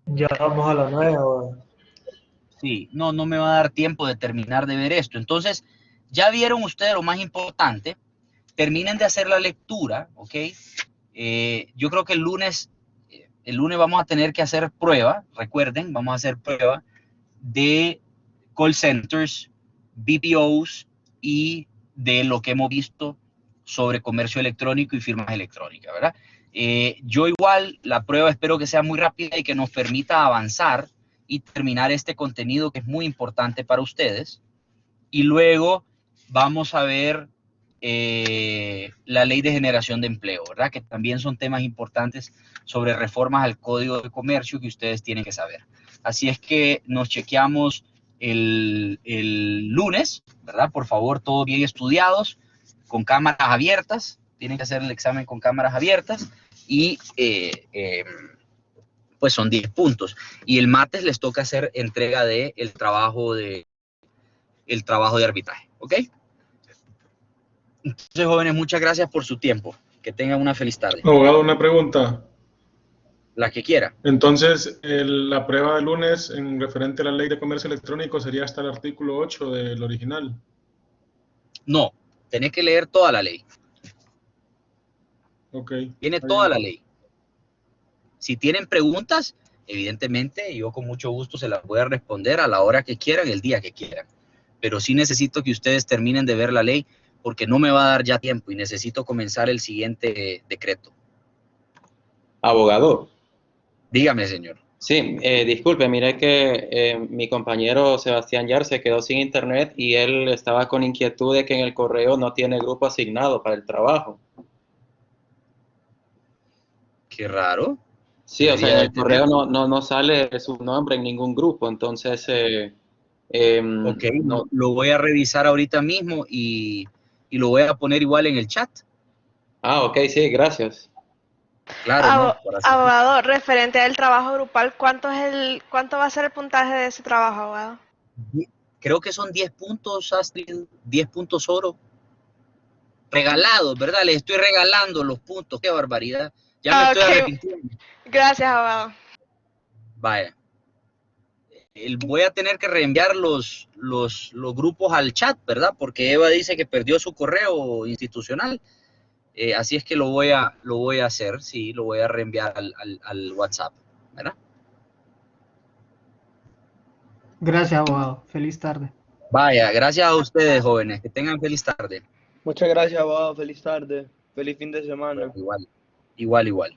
S10: Ya vamos a la 9, abogado.
S1: Sí, no me va a dar tiempo de terminar de ver esto. Entonces, ya vieron ustedes lo más importante. Terminen de hacer la lectura, ¿ok? Yo creo que el lunes vamos a tener que hacer prueba, recuerden, vamos a hacer prueba de call centers, BPOs y de lo que hemos visto sobre comercio electrónico y firmas electrónicas, ¿verdad? Yo igual, la prueba espero que sea muy rápida y que nos permita avanzar y terminar este contenido que es muy importante para ustedes. Y luego vamos a ver la ley de generación de empleo, ¿verdad? Que también son temas importantes sobre reformas al Código de Comercio que ustedes tienen que saber. Así es que nos chequeamos el lunes, ¿verdad? Por favor, todos bien estudiados, con cámaras abiertas. Tienen que hacer el examen con cámaras abiertas y pues son 10 puntos. Y el martes les toca hacer entrega de el trabajo de arbitraje, ¿ok? Entonces, jóvenes, muchas gracias por su tiempo. Que tengan una feliz tarde.
S3: Abogado, una pregunta.
S1: La que quiera.
S3: Entonces, la prueba de lunes en referente a la ley de comercio electrónico sería hasta el artículo 8 del original.
S1: No, tenés que leer toda la ley.
S3: Ok.
S1: Tiene toda la ley. Si tienen preguntas, evidentemente yo con mucho gusto se las voy a responder a la hora que quieran, el día que quieran. Pero sí necesito que ustedes terminen de ver la ley porque no me va a dar ya tiempo y necesito comenzar el siguiente decreto.
S8: Abogado.
S1: Dígame, señor.
S8: Sí, disculpe, mire que mi compañero Sebastián Yar se quedó sin internet y él estaba con inquietud de que en el correo no tiene grupo asignado para el trabajo.
S1: Qué raro.
S8: Sí, o sea, en
S1: Debería de
S8: el correo
S1: tener.
S8: no sale su nombre en ningún grupo, entonces
S1: Ok,
S8: no.
S1: lo voy a revisar ahorita mismo y lo voy a poner igual en el chat.
S8: Ah, ok, sí, gracias.
S1: Claro, no, para hacer.
S6: Abogado, referente al trabajo grupal, ¿cuánto va a ser el puntaje de ese trabajo, abogado?
S1: Creo que son 10 puntos, Astrid, 10 puntos oro. Regalados, ¿verdad? Les estoy regalando los puntos, qué barbaridad. Ya me estoy arrepintiendo.
S6: Gracias, abogado.
S1: Vaya. Voy a tener que reenviar los grupos al chat, ¿verdad? Porque Eva dice que perdió su correo institucional. Así es que lo voy a hacer, sí, lo voy a reenviar al WhatsApp, ¿verdad?
S4: Gracias, abogado. Feliz tarde.
S1: Vaya, gracias a ustedes, jóvenes. Que tengan feliz tarde.
S5: Muchas gracias, abogado. Feliz tarde. Feliz fin de semana.
S1: Igual.